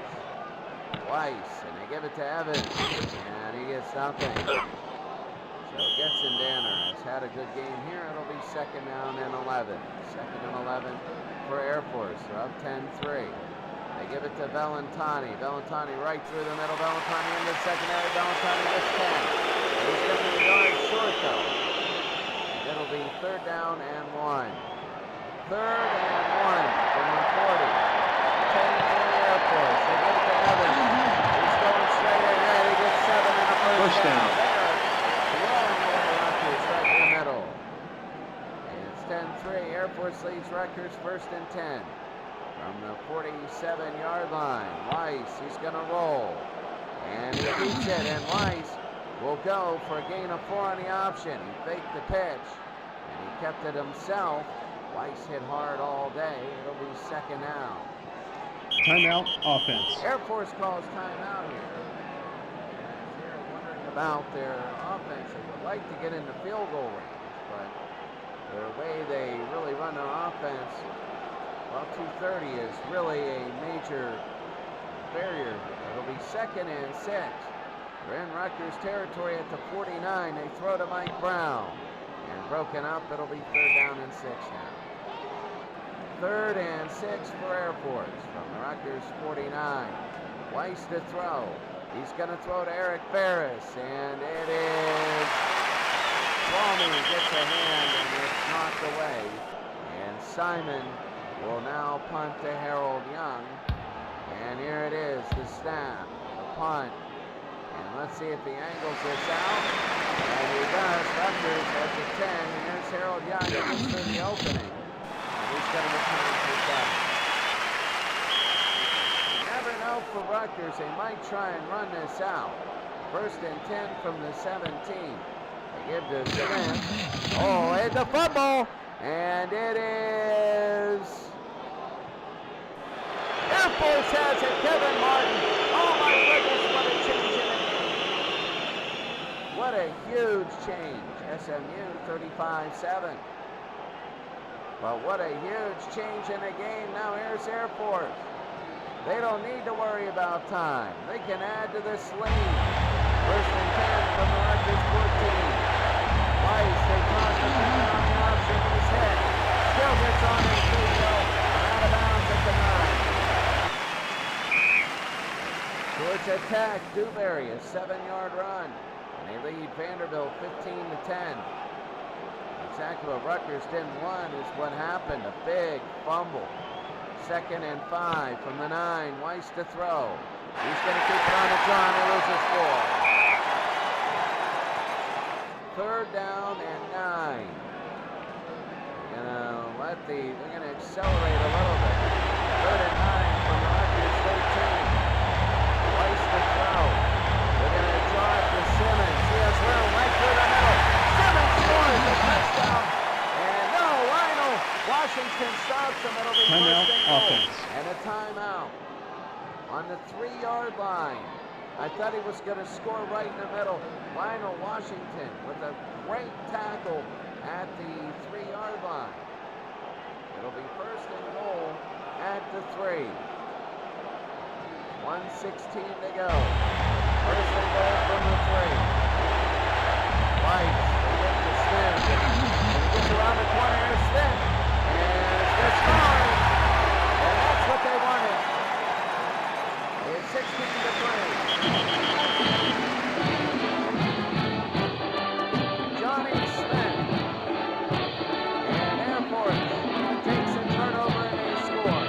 Weiss, and they give it to Evans, and he gets nothing. So Getzendanner has had a good game here. It'll be 2nd down and 11. 2nd and 11 for Airforce. They're up 10-3. They give it to Valentani. Valentani right through the middle. Valentani in the secondary. Valentani gets 10. He's going to be a yard short, though. It'll be 3rd down and 1. 3rd and 1 from the 40. 10-3 Airforce. They give it to Evans. He's going straight ahead. He gets 7 in the first down. Rutgers right in the middle. And it's 10-3. Airforce leads Rutgers 1st and 10. From the 47-yard line. Weiss, he's going to roll. And he beats it, and Weiss will go for a gain of 4 on the option. He faked the pitch, and he kept it himself. Weiss hit hard all day. It'll be 2nd down. Timeout, offense. Airforce calls timeout here. As they're wondering about their offense, they would like to get into field goal range, but the way they really run their offense, well, 230 is really a major barrier. It'll be 2nd and 6. They're in Rutgers territory at the 49. They throw to Mike Brown. And broken up, it'll be 3rd down and 6 now. 3rd and 6 for Airforce from the Rutgers 49. Weiss to throw. He's going to throw to Eric Ferris, and it is Swami gets a hand, and it's knocked away. And Simon will now punt to Harold Young. And here it is, the snap, the punt. And let's see if he angles this out. And he does. Rutgers at the 10. And here's Harold Young going through the opening. And he's going to return for 7. You never know for Rutgers. They might try and run this out. 1st and 10 from the 17. They give to Smith. Oh, and the fumble. And it is Airforce has it. Kevin Martin. Oh my goodness, what a change in the game. What a huge change. SMU 35-7. But what a huge change in the game. Now here's Airforce. They don't need to worry about time. They can add to this lead. 1st and 10 from the Rutgers 14. Weiss, they toss the man on the option. He's hit. Still gets on his feet, though. Out of bounds at the 9. Georgia Tech, Dewberry, a 7-yard run. And they lead Vanderbilt 15-10. Exactly what Rutgers didn't want is what happened. A big fumble. 2nd and 5 from the 9. Weiss to throw. He's going to keep it on the draw, and he loses 4. down and 9. They're gonna accelerate a little bit. 3rd and 9 from Rutgers 13. Twice the throw. They're gonna draw it to Simmons. He has room right through the middle. Simmons scores a touchdown. And no, Lionel Washington stops him. It'll be Timeout, first and goal. offense. And a timeout on the 3-yard line. I thought he was going to score right in the middle. Lionel Washington with a great tackle at the 3-yard line. It'll be first and goal at the 3. 1:16 to go. First and goal from the 3. White, they get to Smith. And he gets around the corner, here's Smith. And Smith scores. And that's what they wanted. It's 16 to 3. Johnny Smith and Airforce takes a turnover and they score.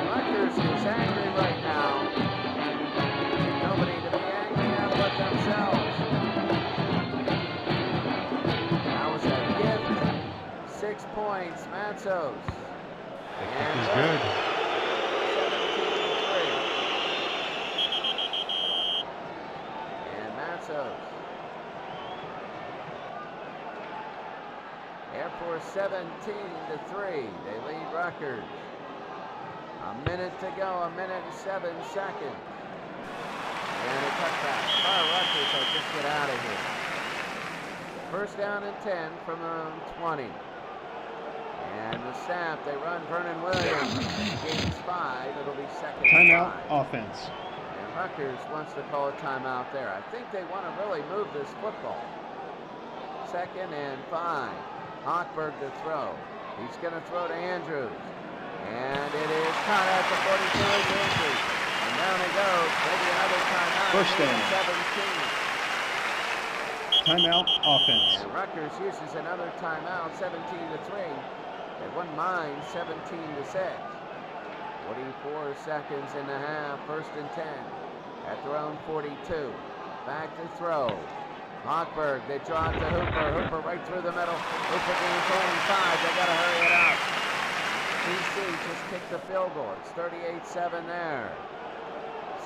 Rutgers is angry right now. Nobody to be angry at but themselves. That was a gift. 6 points, Matzos. That is good. 17-3. And Matzos. Airforce 17-3. They lead Rutgers. A minute to go, a minute and 7 seconds. And a touchback. Rutgers will just get out of here. First down and 10 from the 20. And the snap, they run Vernon Williams. Gains 5. It'll be second and Timeout, 5. offense. And Rutgers wants to call a timeout there. I think they want to really move this football. Second and 5. Hochberg to throw. He's going to throw to Andrews. And it is caught at the 42 of Andrews. And down he goes. Maybe another timeout. First down. 17. Timeout, offense. And Rutgers uses another timeout, 17-3. They wouldn't mind 17-6. 44 seconds in the half, first and 10. At their own 42. Back to throw. Hochberg, they draw it to Hooper. Hooper right through the middle. Hooper gains only 5. They got to hurry it up. TC just kicked the field goal. It's 38-7 there.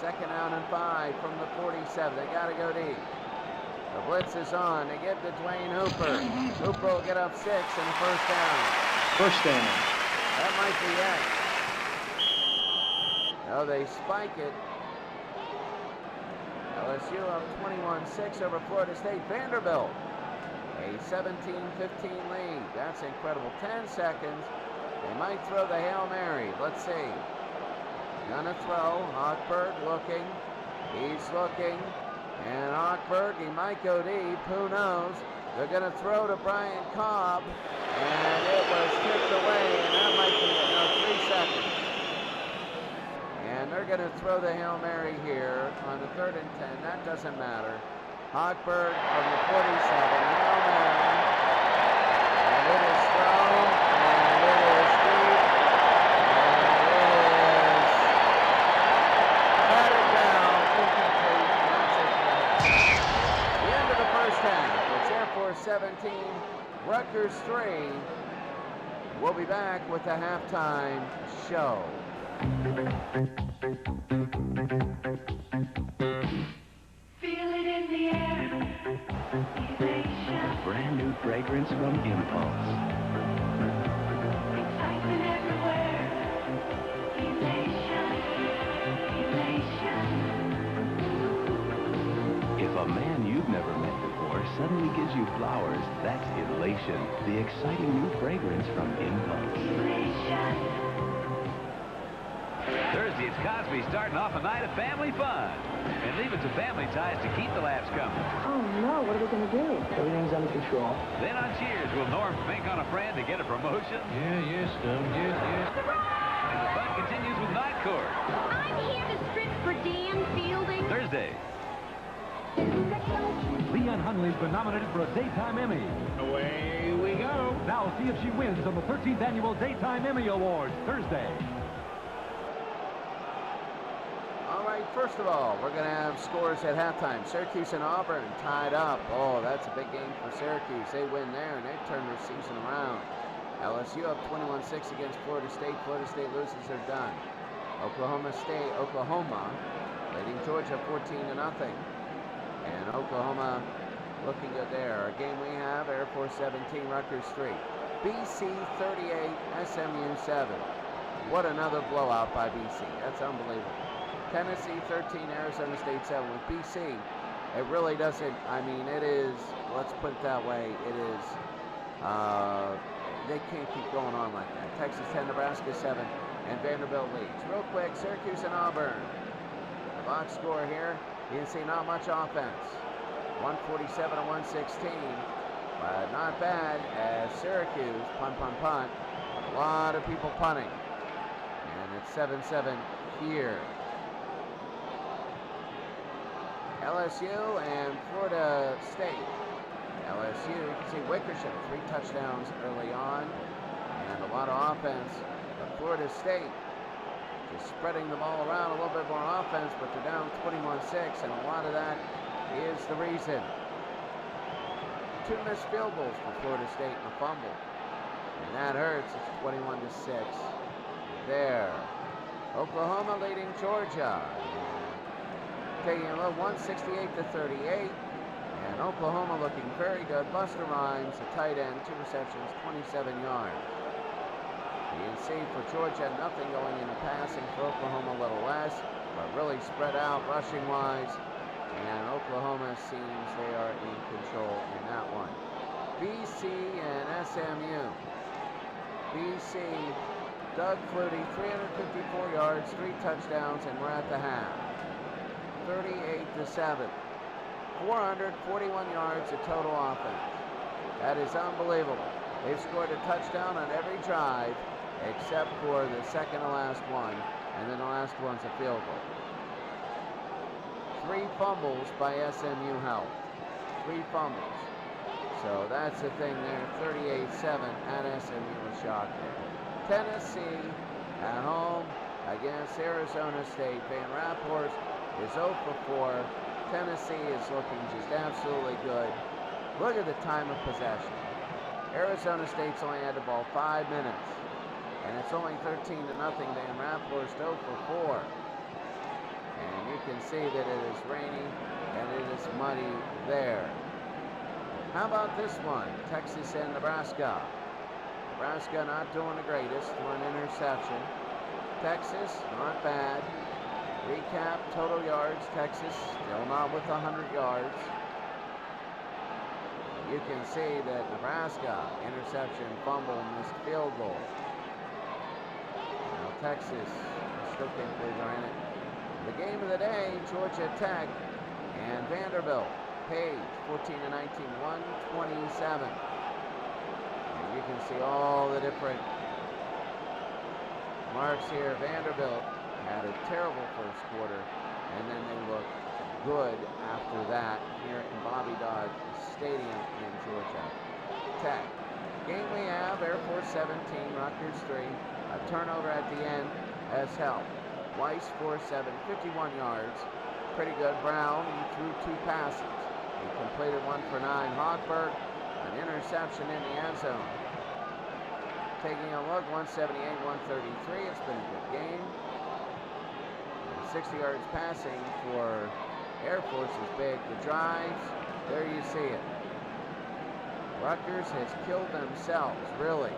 Second out and 5 from the 47. They got to go deep. The blitz is on. They give to Dwayne Hooper. Hooper will get up 6 and a first down. First down. That might be it. No, they spike it. LSU up 21-6 over Florida State. Vanderbilt, a 17-15 lead. That's incredible. 10 seconds. They might throw the Hail Mary. Let's see. Gonna throw. Hochberg looking. He's looking. And Hochberg, he might go deep. Who knows? They're going to throw to Brian Cobb. And it was tipped away. And that might be it. No, 3 seconds. And they're going to throw the Hail Mary here on the 3rd and 10. That doesn't matter. Hochberg from the 47. Hail Mary. And it is thrown. And it is deep. And it is batted down. Incomplete. And that's it. The end of the first half. It's Airforce 17, Rutgers 3. We'll be back with the halftime show. Feel it in the air. A brand new fragrance from Impulse. Excitement everywhere. If a man you've never met before suddenly gives you flowers, that's elation. The exciting new fragrance from Impulse. Thursday, it's Cosby starting off a night of family fun and leaving some family ties to keep the laughs coming. Oh, no. What are we going to do? Everything's under control. Then on Cheers, will Norm fink on a friend to get a promotion? Yes, yes. And the fun continues with Night Court. I'm here to strip for Dan Fielding. Thursday. Leanne Hunley's been nominated for a Daytime Emmy. Away we go. Now see if she wins on the 13th Annual Daytime Emmy Awards, Thursday. All right, First of all, we're going to have scores at halftime. Syracuse and Auburn tied up. Oh, that's a big game for Syracuse. They win there, and they've turned their season around. LSU up 21-6 against Florida State. Florida State loses, they're done. Oklahoma leading Georgia 14-0. And Oklahoma looking good there. Our game we have, Airforce 17, Rutgers 3. BC 38, SMU 7. What another blowout by BC. That's unbelievable. Tennessee 13, Arizona State 7 with BC. It really doesn't, I mean, it is, let's put it that way, it is, they can't keep going on like that. Texas 10, Nebraska 7, and Vanderbilt leads. Real quick, Syracuse and Auburn. The box score here, you can see not much offense. 147 to 116, but not bad as Syracuse, punt. A lot of people punting. And it's 7-7 here. LSU and Florida State. LSU, you can see Wickersham, 3 touchdowns early on, and a lot of offense. But Florida State just spreading the ball around, a little bit more offense, but they're down 21-6, and a lot of that is the reason. 2 missed field goals for Florida State and a fumble. And that hurts. It's 21-6. There. Oklahoma leading Georgia. Taking a look, 168 to 38. And Oklahoma looking very good. Buster Rhymes, the tight end, 2 receptions, 27 yards. You can see for Georgia, nothing going into passing. For Oklahoma, a little less, but really spread out rushing-wise. And Oklahoma seems they are in control in that one. BC and SMU. BC, Doug Flutie, 354 yards, 3 touchdowns, and we're at the half. 38-7. 441 yards of total offense. That is unbelievable. They've scored a touchdown on every drive except for the second to last one, and then the last one's a field goal. 3 fumbles by SMU helped. 3 fumbles. So that's the thing there. 38-7 at SMU was shot there. Tennessee at home against Arizona State. Van Rapport is 0 for 4. Tennessee is looking just absolutely good. Look at the time of possession. Arizona State's only had the ball 5 minutes. And it's only 13-0. Van Rapport 0 for 4. And you can see that it is raining and it is muddy there. How about this one? Texas and Nebraska. Nebraska not doing the greatest. 1 interception. Texas, not bad. Recap, total yards. Texas still not with 100 yards. You can see that Nebraska, interception, fumble, missed field goal. Now Texas, I still can't believe they're in it. The game of the day, Georgia Tech and Vanderbilt. Page, 14-19, 127. And you can see all the different marks here. Vanderbilt had a terrible first quarter, and then they looked good after that here in Bobby Dodd Stadium in Georgia Tech. Game we have, Airforce 17, Rutgers 3. A turnover at the end has helped. Weiss 4-7, 51 yards. Pretty good. Brown, he threw 2 passes. He completed 1 for 9. Hochberg, an interception in the end zone. Taking a look, 178, 133. It's been a good game. And 60 yards passing for Airforce is big. The drives, there you see it. Rutgers has killed themselves, really.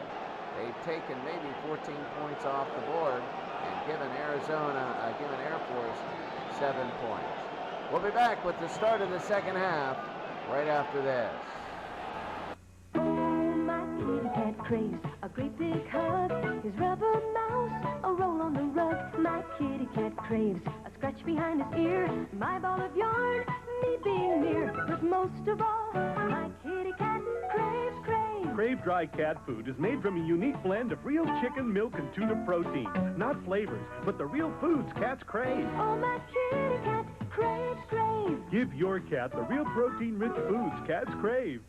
They've taken maybe 14 points off the board and given Airforce 7 points. We'll be back with the start of the second half right after this. Oh, my kitty cat craves a great big hug. His rubber mouse, a roll on the rug. My kitty cat craves a scratch behind his ear. My ball of yarn, me being near. But most of all, my kitty cat craves. Crave Dry Cat Food is made from a unique blend of real chicken, milk, and tuna protein. Not flavors, but the real foods cats crave. Oh, my kitty cat craves. Give your cat the real protein-rich foods cats crave.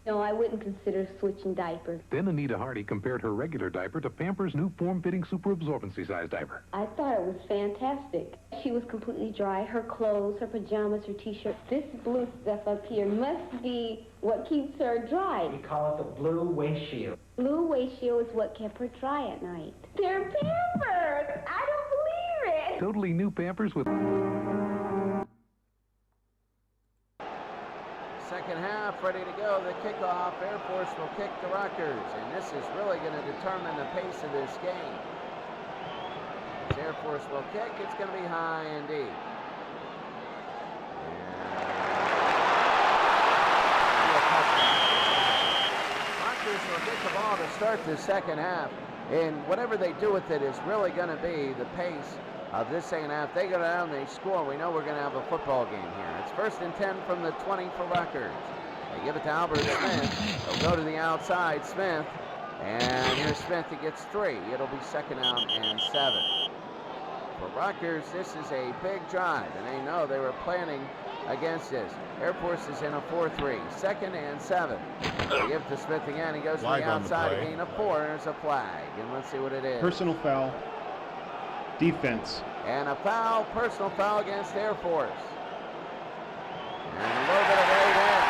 No, I wouldn't consider switching diapers. Then Anita Hardy compared her regular diaper to Pampers' new form-fitting super absorbency size diaper. I thought it was fantastic. She was completely dry. Her clothes, her pajamas, her t-shirt. This blue stuff up here must be what keeps her dry. We call it the blue waist shield. Blue waist shield is what kept her dry at night. They're Pampers! I don't believe it! Totally new Pampers with... Second half, ready to go. The kickoff. Airforce will kick the Rutgers, and this is really going to determine the pace of this game. As Airforce will kick, it's going to be high and deep. Rutgers will get the ball to start the second half, and whatever they do with it is really going to be the pace of this second half. They go down, they score. We know we're going to have a football game here. It's 1st and 10 from the 20 for Rutgers. They give it to Albert Smith. They'll go to the outside. Smith. And here's Smith. He gets 3. It'll be 2nd down and 7. For Rutgers, this is a big drive, and they know they were planning against this. Airforce is in a 4-3. 2nd and 7. They give it to Smith again. He goes to the outside. A gain of 4. There's a flag. And let's see what it is. Personal foul. Defense. And a foul, personal foul against Airforce. And a little bit of late in.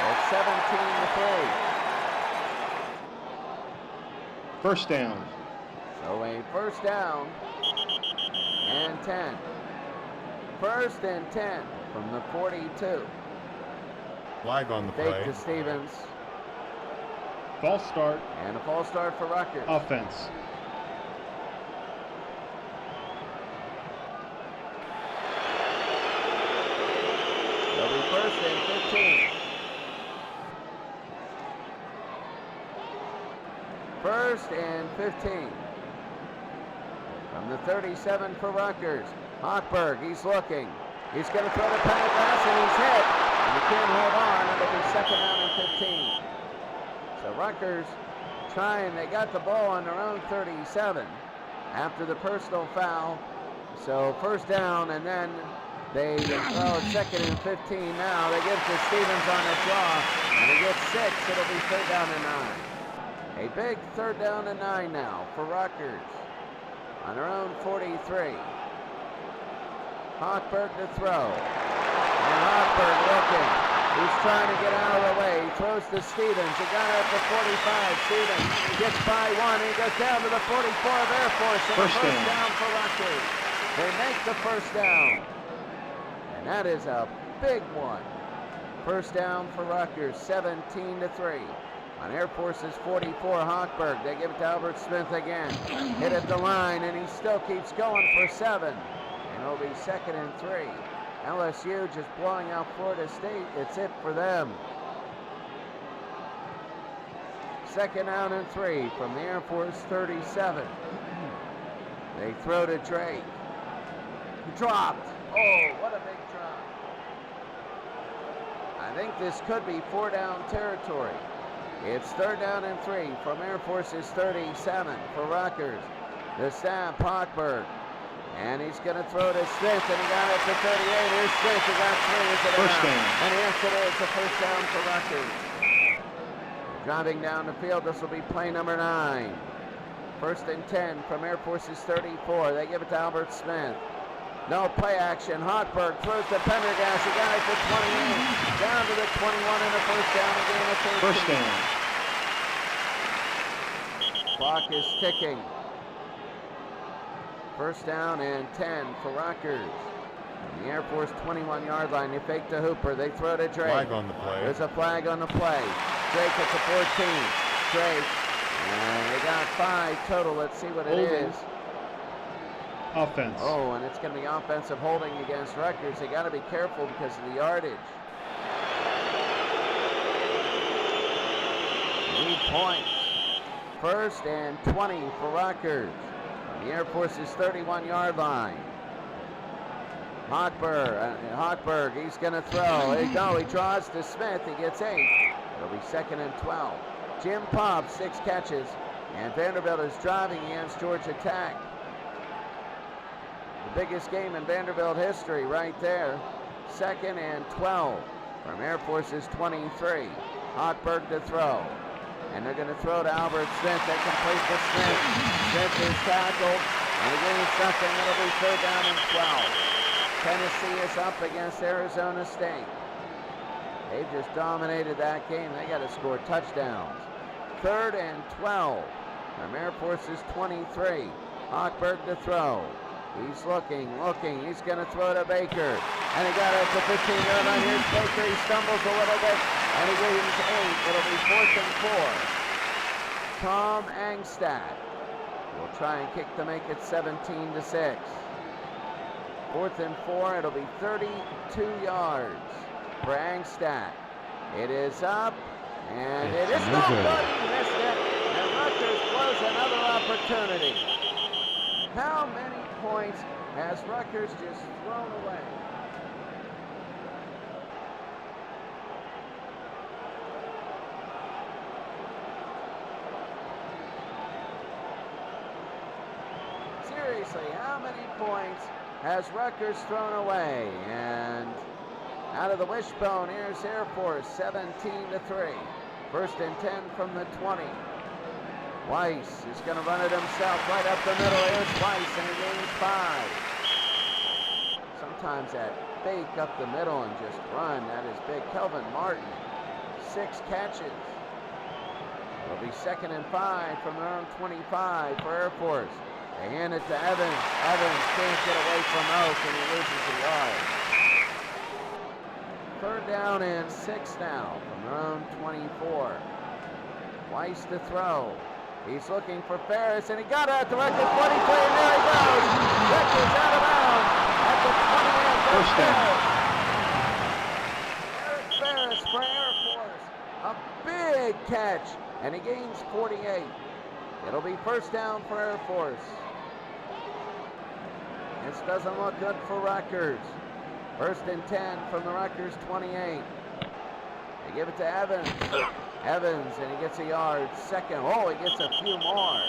It's 17-3. First down. So a first down and 10. 1st and 10 from the 42. Flag on the play. Fake to Stevens. False start. And a false start for Rutgers. Offense. It'll be 1st and 15. 1st and 15. From the 37 for Rutgers. Hochberg, he's looking. He's going to throw the pass, and he's hit. And he can't hold on. It'll be 2nd down and 15. So Rutgers trying. They got the ball on their own 37 after the personal foul. So 1st down, and then they throw 2nd and 15 now. They give it to Stevens on a draw, and he gets 6. It'll be 3rd down and 9. A big 3rd down and 9 now for Rutgers on their own 43. Hochberg to throw. And Hochberg looking. He's trying to get out of the way. He throws to Stevens. He got it at the 45. Stevens gets by 1. He goes down to the 44 of Airforce. And first down for Rutgers. They make the 1st down. And that is a big one. 1st down for Rutgers, 17-3. On Airforce's 44, Hochberg. They give it to Albert Smith again. Hit at the line, and he still keeps going for 7. And it'll be 2nd and 3. LSU just blowing out Florida State. It's it for them. 2nd down and 3 from the Air Force 37. They throw to Drake. He dropped. Oh, what a big drop. I think this could be 4-down territory. It's 3rd down and 3 from Air Force's 37 for Rutgers. The snap, Hochberg. And he's going to throw to Smith, and he got it to 38. Here's Smith, he got 3. Is it first down? And yes, it is a 1st down for Rutgers. Driving down the field, this will be play number 9. 1st and 10 from Air Force's 34. They give it to Albert Smith. No play action. Hochberg throws to Pendergast. He got it to 28. Down to the 21 and a 1st down. A gain of 13. First down. Clock is ticking. 1st down and 10 for Rutgers. The Air Force 21-yard line. They fake to Hooper. They throw to Drake. Flag on the play. There's a flag on the play. Drake at the 14. Drake. And they got 5 total. Let's see what it is. Offense. Oh, and it's going to be offensive holding against Rutgers. They got to be careful because of the yardage. Need points. 1st and 20 for Rutgers. The Air Force's 31-yard line. Hochberg, he's going to throw. There you go. He draws to Smith. He gets 8. It'll be 2nd and 12. Jim Popp, 6 catches. And Vanderbilt is driving against Georgia Tech. The biggest game in Vanderbilt history right there. 2nd and 12 from Air Force's 23. Hochberg to throw. And they're going to throw to Albert Smith. They complete to Smith. Smith is tackled. And again, something. It'll be 3rd down and 12. Tennessee is up against Arizona State. They've just dominated that game. They got to score touchdowns. 3rd and 12. From Airforce's 23. Hochberg to throw. He's looking. He's going to throw to Baker. And he got it at the 15-yard line. Here's Baker. He stumbles a little bit. And he gains 8. It'll be 4th and 4. Tom Angstadt will try and kick to make it 17-6. 4th and 4. It'll be 32 yards for Angstadt. It is up. And it is not good. He missed it. And Rutgers blows another opportunity. How many points has Rutgers just thrown away? Seriously, how many points has Rutgers thrown away? And out of the wishbone, here's Airforce, 17-3. 1st and 10 from the 20. Weiss is going to run it himself right up the middle. Here's Weiss, and he gains 5. Sometimes that fake up the middle and just run, that is big. Kelvin Martin, 6 catches. It'll be 2nd and 5 from their own 25 for Airforce. They hand it to Evans. Evans can't get away from Oak, and he loses a yard. 3rd down and 6 now from their own 24. Weiss to throw. He's looking for Ferris, and he got it at the Rutgers 43, and there he goes. Rutgers out of bounds at the 28. Eric Ferris for Airforce. A big catch, and he gains 48. It'll be 1st down for Airforce. This doesn't look good for Rutgers. 1st and 10 from the Rutgers 28. They give it to Evans. Evans, and he gets a yard. 2nd. Oh, he gets a few more.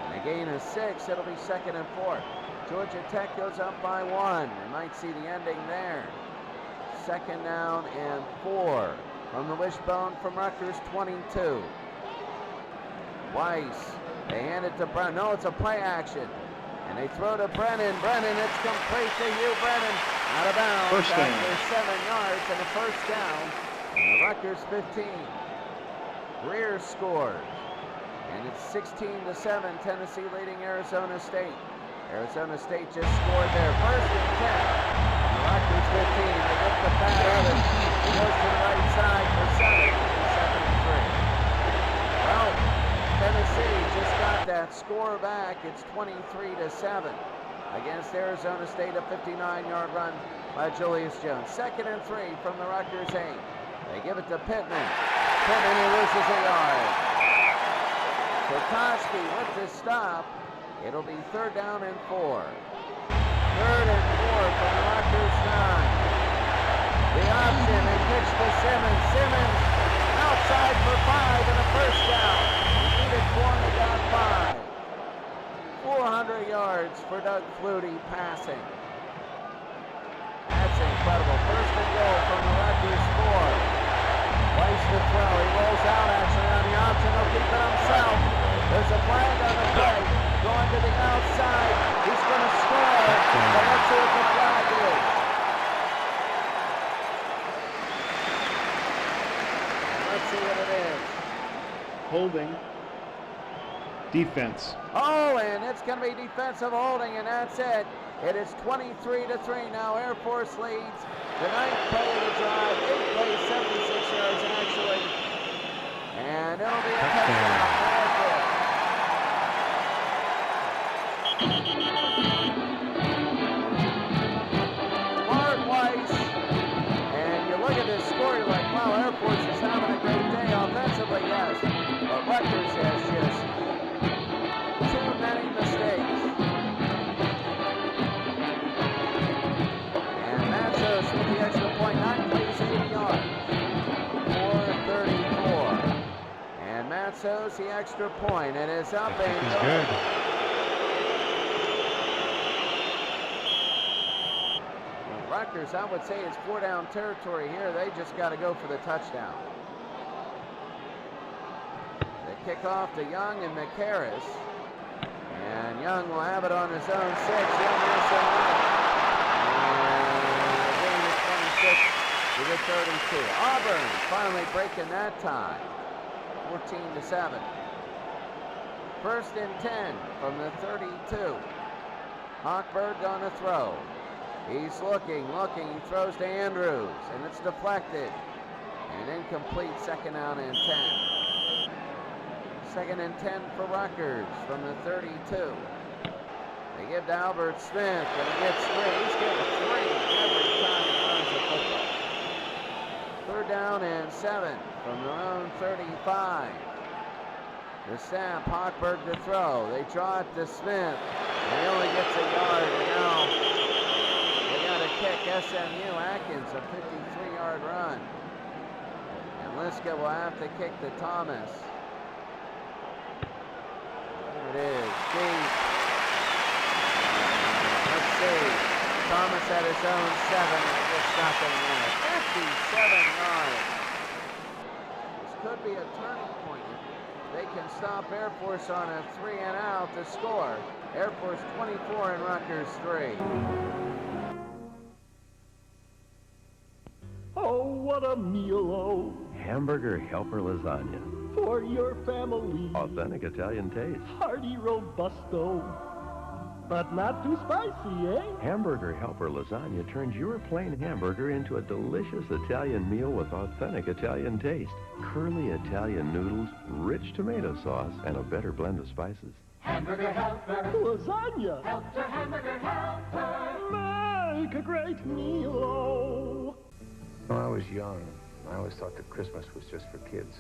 And a gain of 6. It'll be 2nd and 4. Georgia Tech goes up by 1. We might see the ending there. 2nd down and 4 from the wishbone from Rutgers 22. Weiss. They hand it to Brennan. No, it's a play action. And they throw to Brennan. Brennan, it's complete to Hugh Brennan. Out of bounds. 1st down. After 7 yards and a 1st down. And the Rutgers 15. Greer scores. And it's 16-7. Tennessee leading Arizona State. Arizona State just scored their 1st and 10. And the Rutgers 15. They get the Pat Evans. He goes to the right side for 7. 2nd and 3. Well, Tennessee just got that score back. It's 23-7 against Arizona State, a 59-yard run by Julius Jones. 2nd and 3 from the Rutgers 8. They give it to Pittman. Pittman, he loses a yard. Kokoski with the stop. It'll be 3rd down and 4. 3rd and 4 from the Rutgers 9. The option, they pitch to Simmons. Simmons outside for 5 and a 1st down. Needed 4 and he got 5. 400 yards for Doug Flutie passing. That's incredible. 1st and goal from the Rutgers 4. Weiss to throw. He rolls out actually on the option. He'll keep it himself. There's a flag on the play. Going to the outside. He's going to score. But let's see what the flag is. Let's see what it is. Holding. Defense. Oh, and it's going to be defensive holding, and that's it. It is 23-3 now. Airforce leads. The 9th play of the drive. 8 plays, 76 yards actually. And it'll be a touchdown for Airforce. Mark Weiss. And you look at this score, you're like, wow, Airforce is having a great day offensively, yes. But Rutgers has just too many mistakes. And Matzos with the extra point, 9 plays, 80 yards. 4:34. And Matzos the extra point. It is up and He's good. Rutgers, I would say, is 4-down territory here. They just got to go for the touchdown. kickoff to Young and McCarris. And Young will have it on his own 6. Young is and the game is 26 to the 32. Auburn finally breaking that tie. 14-7. 1st and 10 from the 32. Hochberg on the throw. He's looking. He throws to Andrews, and it's deflected. And incomplete, 2nd down and 10. 2nd and 10 for Rutgers from the 32. They give to Albert Smith, but he gets 3. He's getting 3 every time he runs the football. 3rd down and 7 from their own 35. The snap, Hochberg to throw. They draw it to Smith. And he only gets a yard. And now they got to kick SMU. Atkins, a 53-yard run. And Liska will have to kick to Thomas. There it is. Deep. Let's see. Thomas at his own 7. And gets nothing there. 57 yards. This could be a turning point. They can stop Airforce on a 3 and out to score. Airforce 24 and Rutgers 3. Oh, what a meal, oh. Hamburger helper lasagna. For your family. Authentic Italian taste. Hearty robusto. But not too spicy, eh? Hamburger helper lasagna turns your plain hamburger into a delicious Italian meal with authentic Italian taste. Curly Italian noodles, rich tomato sauce, and a better blend of spices. Hamburger helper. Lasagna. Helper, hamburger helper. Make a great meal, oh. When I was young, I always thought that Christmas was just for kids.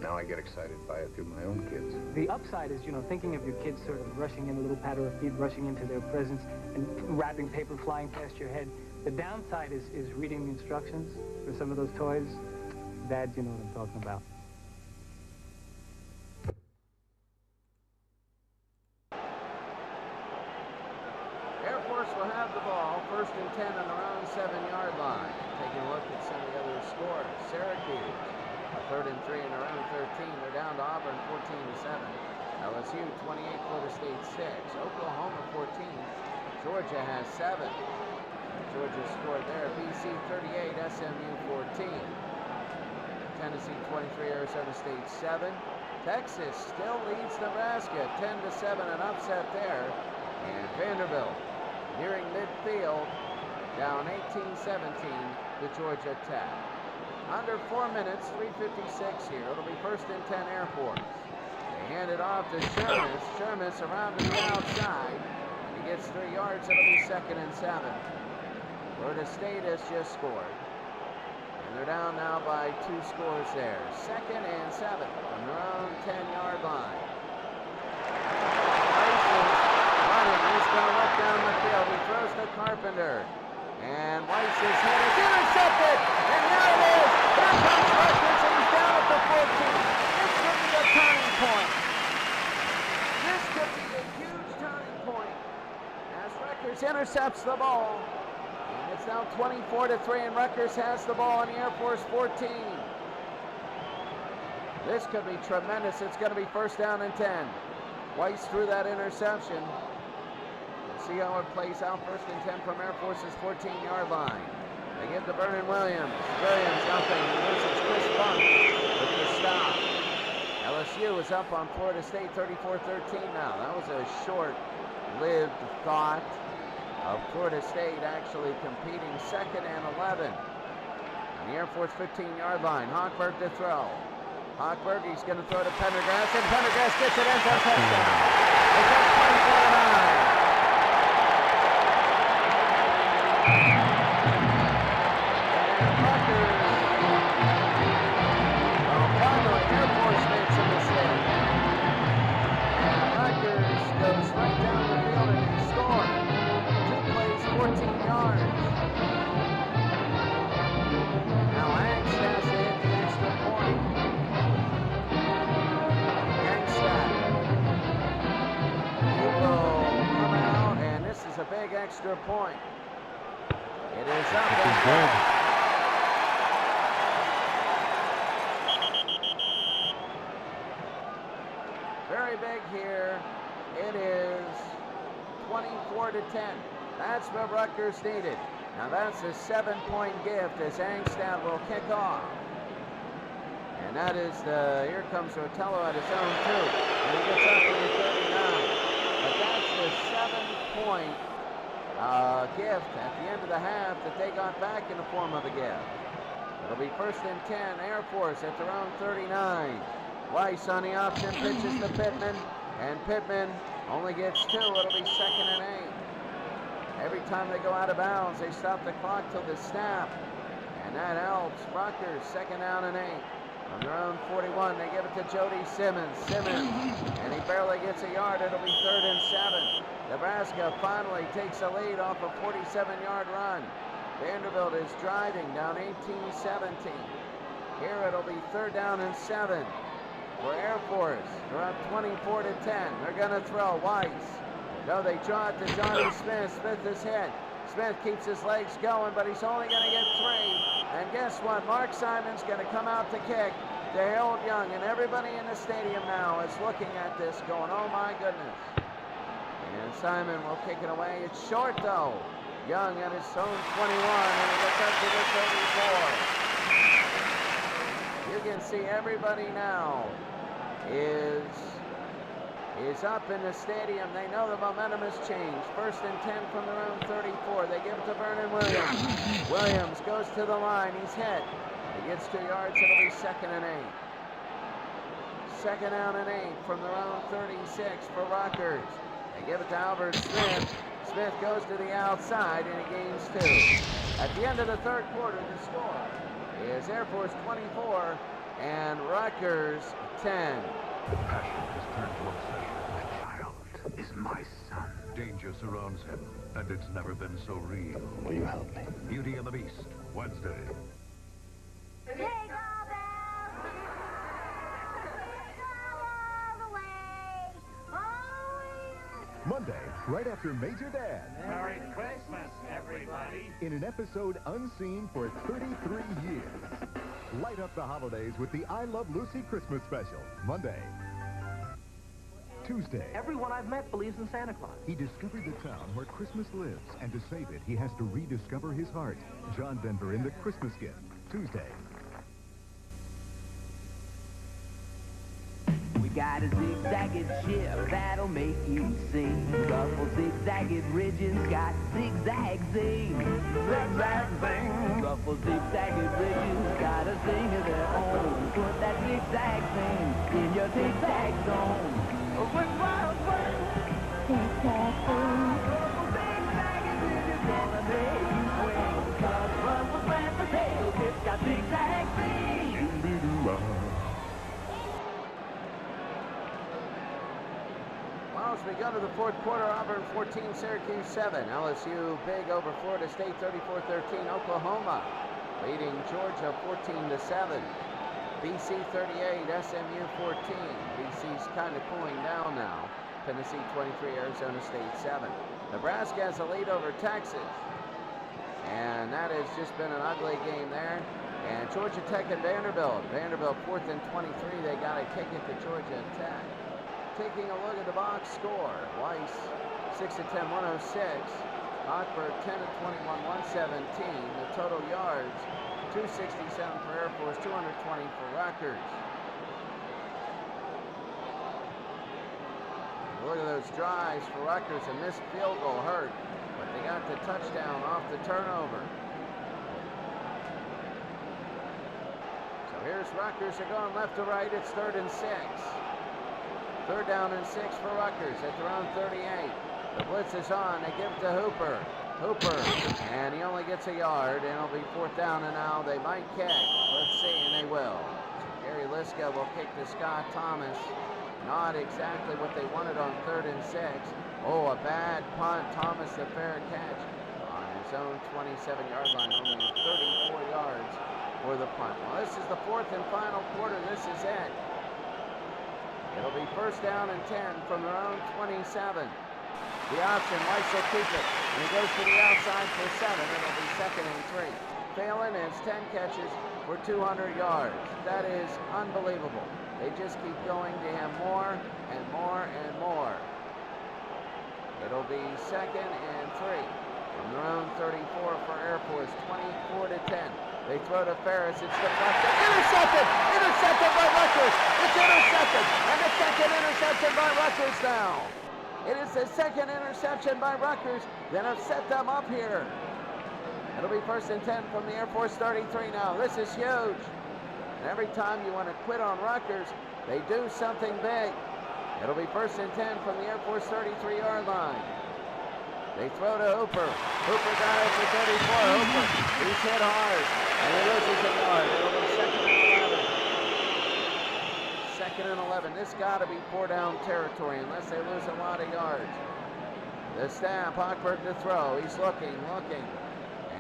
Now I get excited by it through my own kids. The upside is, thinking of your kids sort of rushing in, a little patter of feet, rushing into their presents, and wrapping paper flying past your head. The downside is reading the instructions for some of those toys. Dads, you know what I'm talking about. Airforce will have the ball. 1st and 10 on their own 7-yard line. Taking a look at some of the other scores. Syracuse, a 3rd and 3 in their own 13. They're down to Auburn 14-7. LSU 28, Florida State 6. Oklahoma 14. Georgia has 7. Georgia scored there. BC 38, SMU 14. Tennessee 23, Arizona State 7. Texas still leads Nebraska 10-7, an upset there. And Vanderbilt nearing midfield, down 18-17 to Georgia Tech. Under 4 minutes, 3:56 here. It'll be 1st and 10 Airforce. They hand it off to Shermis. Shermis around to the outside. And he gets 3 yards. It'll be 2nd and 7. Florida State has just scored. And they're down now by 2 scores there. 2nd and 7 from their own 10-yard line. He's going to look down the field. He throws to Carpenter. And Weiss's head is intercepted. And now it is. Here comes Rutgers, and he's down at the 14. This could be a turning point. This could be a huge turning point as Rutgers intercepts the ball. And it's now 24-3, and Rutgers has the ball on the Airforce 14. This could be tremendous. It's going to be 1st down and 10. Weiss threw that interception. See how it plays out. 1st and 10 from Airforce's 14-yard line. They give to Vernon Williams. Williams nothing. He loses Chris Funk with the stop. LSU is up on Florida State 34-13 now. That was a short-lived thought of Florida State actually competing. 2nd and 11 on the Airforce 15-yard line. Hochberg to throw. Hochberg, he's going to throw to Pendergrass, and Pendergrass gets it into a touchdown. It's at 24-9. Extra point. It is up and good. here. It is 24-10. That's what Rutgers needed. Now that's a 7-point gift as Angstad will kick off. And that is here comes Rotello at his own 2. And he gets up to the 39. But that's the 7-point gift at the end of the half that they got back in the form of a gift. It'll be 1st and 10, Airforce at their own 39. Weiss on the option, pitches to Pittman, and Pittman only gets 2. It'll be 2nd and 8. Every time they go out of bounds, they stop the clock till the snap, and that helps. Rutgers, 2nd down and 8. On their own 41, they give it to Jody Simmons. And he barely gets a yard. It'll be 3rd and 7. Nebraska finally takes a lead off a 47-yard run. Vanderbilt is driving down 18-17. Here it'll be 3rd down and 7 for Airforce. They're up 24-10. They're going to throw. Weiss. No, they draw it to Johnny Smith. Smith is hit. Smith keeps his legs going, but he's only going to get 3. And guess what? Mark Simon's going to come out to kick to Harold Young. And everybody in the stadium now is looking at this going, oh my goodness. And Simon will kick it away. It's short though. Young at his own 21, and he gets up to the 34. You can see everybody now is up in the stadium. They know the momentum has changed. 1st and 10 from their own 34. They give it to Vernon Williams. Williams goes to the line. He's hit. He gets 2 yards. It'll be 2nd and 8. 2nd down and 8 from their own 36 for Rutgers. They give it to Albert Smith. Smith goes to the outside, and he gains 2. At the end of the 3rd quarter, the score is Airforce 24 and Rutgers 10. The passion has turned to obsession. That child is my son. Danger surrounds him, and it's never been so real. Will you help me? Beauty and the Beast, Wednesday. Monday, right after Major Dad. Merry Christmas, everybody. In an episode unseen for 33 years. Light up the holidays with the I Love Lucy Christmas special. Monday. Tuesday. Everyone I've met believes in Santa Claus. He discovered the town where Christmas lives, and to save it, he has to rediscover his heart. John Denver in The Christmas Gift. Tuesday. Got a zigzagged ship that'll make you sing. Ruffle zigzagged ridges got zigzag zing. Zigzag zing. Ruffle zigzagged ridges got a zing of their own. Put that zigzag zing in your zigzag zone. Zigzag zing. Zigzag zing. Zigzagged ridges gonna make you swing. 'Cause Ruffle's mashed potato chips got zigzag zing. As we go to the 4th quarter, Auburn 14, Syracuse 7. LSU big over Florida State 34-13. Oklahoma leading Georgia 14-7. BC 38, SMU 14. BC's kind of cooling down now. Tennessee 23, Arizona State 7. Nebraska has a lead over Texas. And that has just been an ugly game there. And Georgia Tech and Vanderbilt. Vanderbilt 4th and 23. They got to kick it to Georgia Tech. Taking a look at the box score. Weiss, 6 of 10, 106. Hochberg, 10 of 21, 117. The total yards, 267 for Airforce, 220 for Rutgers. Look at those drives for Rutgers. A missed field goal hurt, but they got the touchdown off the turnover. So here's Rutgers. They're going left to right. It's 3rd and 6. 3rd down and 6 for Rutgers at their own 38. The blitz is on. They give it to Hooper. And he only gets a yard, and it'll be 4th down, and now they might kick. Let's see, and they will. So Gary Liska will kick to Scott Thomas. Not exactly what they wanted on 3rd and 6. Oh, a bad punt. Thomas, the fair catch on his own 27-yard line. Only 34 yards for the punt. Well, this is the 4th and final quarter. This is it. It'll be 1st down and 10 from their own 27. The option, Weiss will keep it. And he goes to the outside for 7. It'll be 2nd and 3. Phelan has 10 catches for 200 yards. That is unbelievable. They just keep going to him more and more and more. It'll be 2nd and 3 from their own 34 for Airforce, 24-10. They throw to Ferris. It's deflected. Intercepted! Intercepted by Rutgers! It's intercepted! And the second interception by Rutgers now. It is the second interception by Rutgers that have set them up here. It'll be 1st and 10 from the Airforce 33 now. This is huge. And every time you want to quit on Rutgers, they do something big. It'll be 1st and 10 from the Airforce 33-yard line. They throw to Hooper. Hooper got it for 34. Hooper, he's hit hard, and he loses a yard. It'll be 2nd and 11. 2nd and 11. This got to be 4-down territory unless they lose a lot of yards. The snap, Hochberg to throw. He's looking.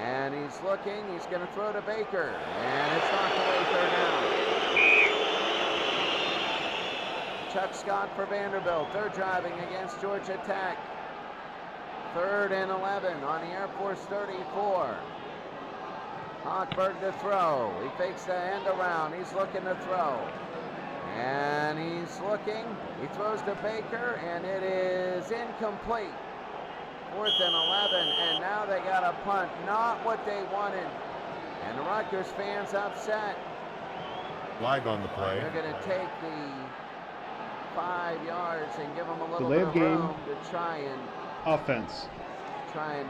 And he's looking. He's going to throw to Baker. And it's knocked away 3rd down. Chuck Scott for Vanderbilt. They're driving against Georgia Tech. 3rd and 11 on the Airforce 34. Hochberg to throw. He fakes the end around. He's looking to throw. And he's looking. He throws to Baker, and it is incomplete. 4th and 11, and now they got a punt. Not what they wanted. And the Rutgers fans upset. Flag on the play. They're going to take the 5 yards and give them a little Delay bit of of game. room to try and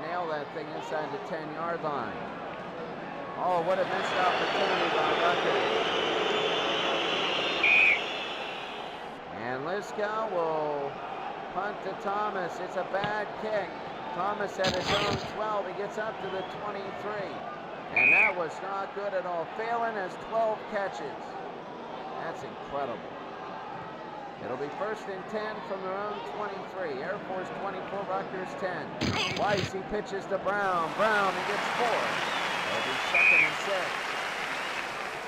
nail that thing inside the 10-yard line. Oh, what a missed opportunity by Rutgers. And Lyscow will punt to Thomas. It's a bad kick. Thomas at his own 12. He gets up to the 23. And that was not good at all. Phelan has 12 catches. That's incredible. It'll be 1st and 10 from their own 23. Airforce 24, Rutgers 10. Weiss, he pitches to Brown. Brown, he gets 4. It'll be 2nd and 6.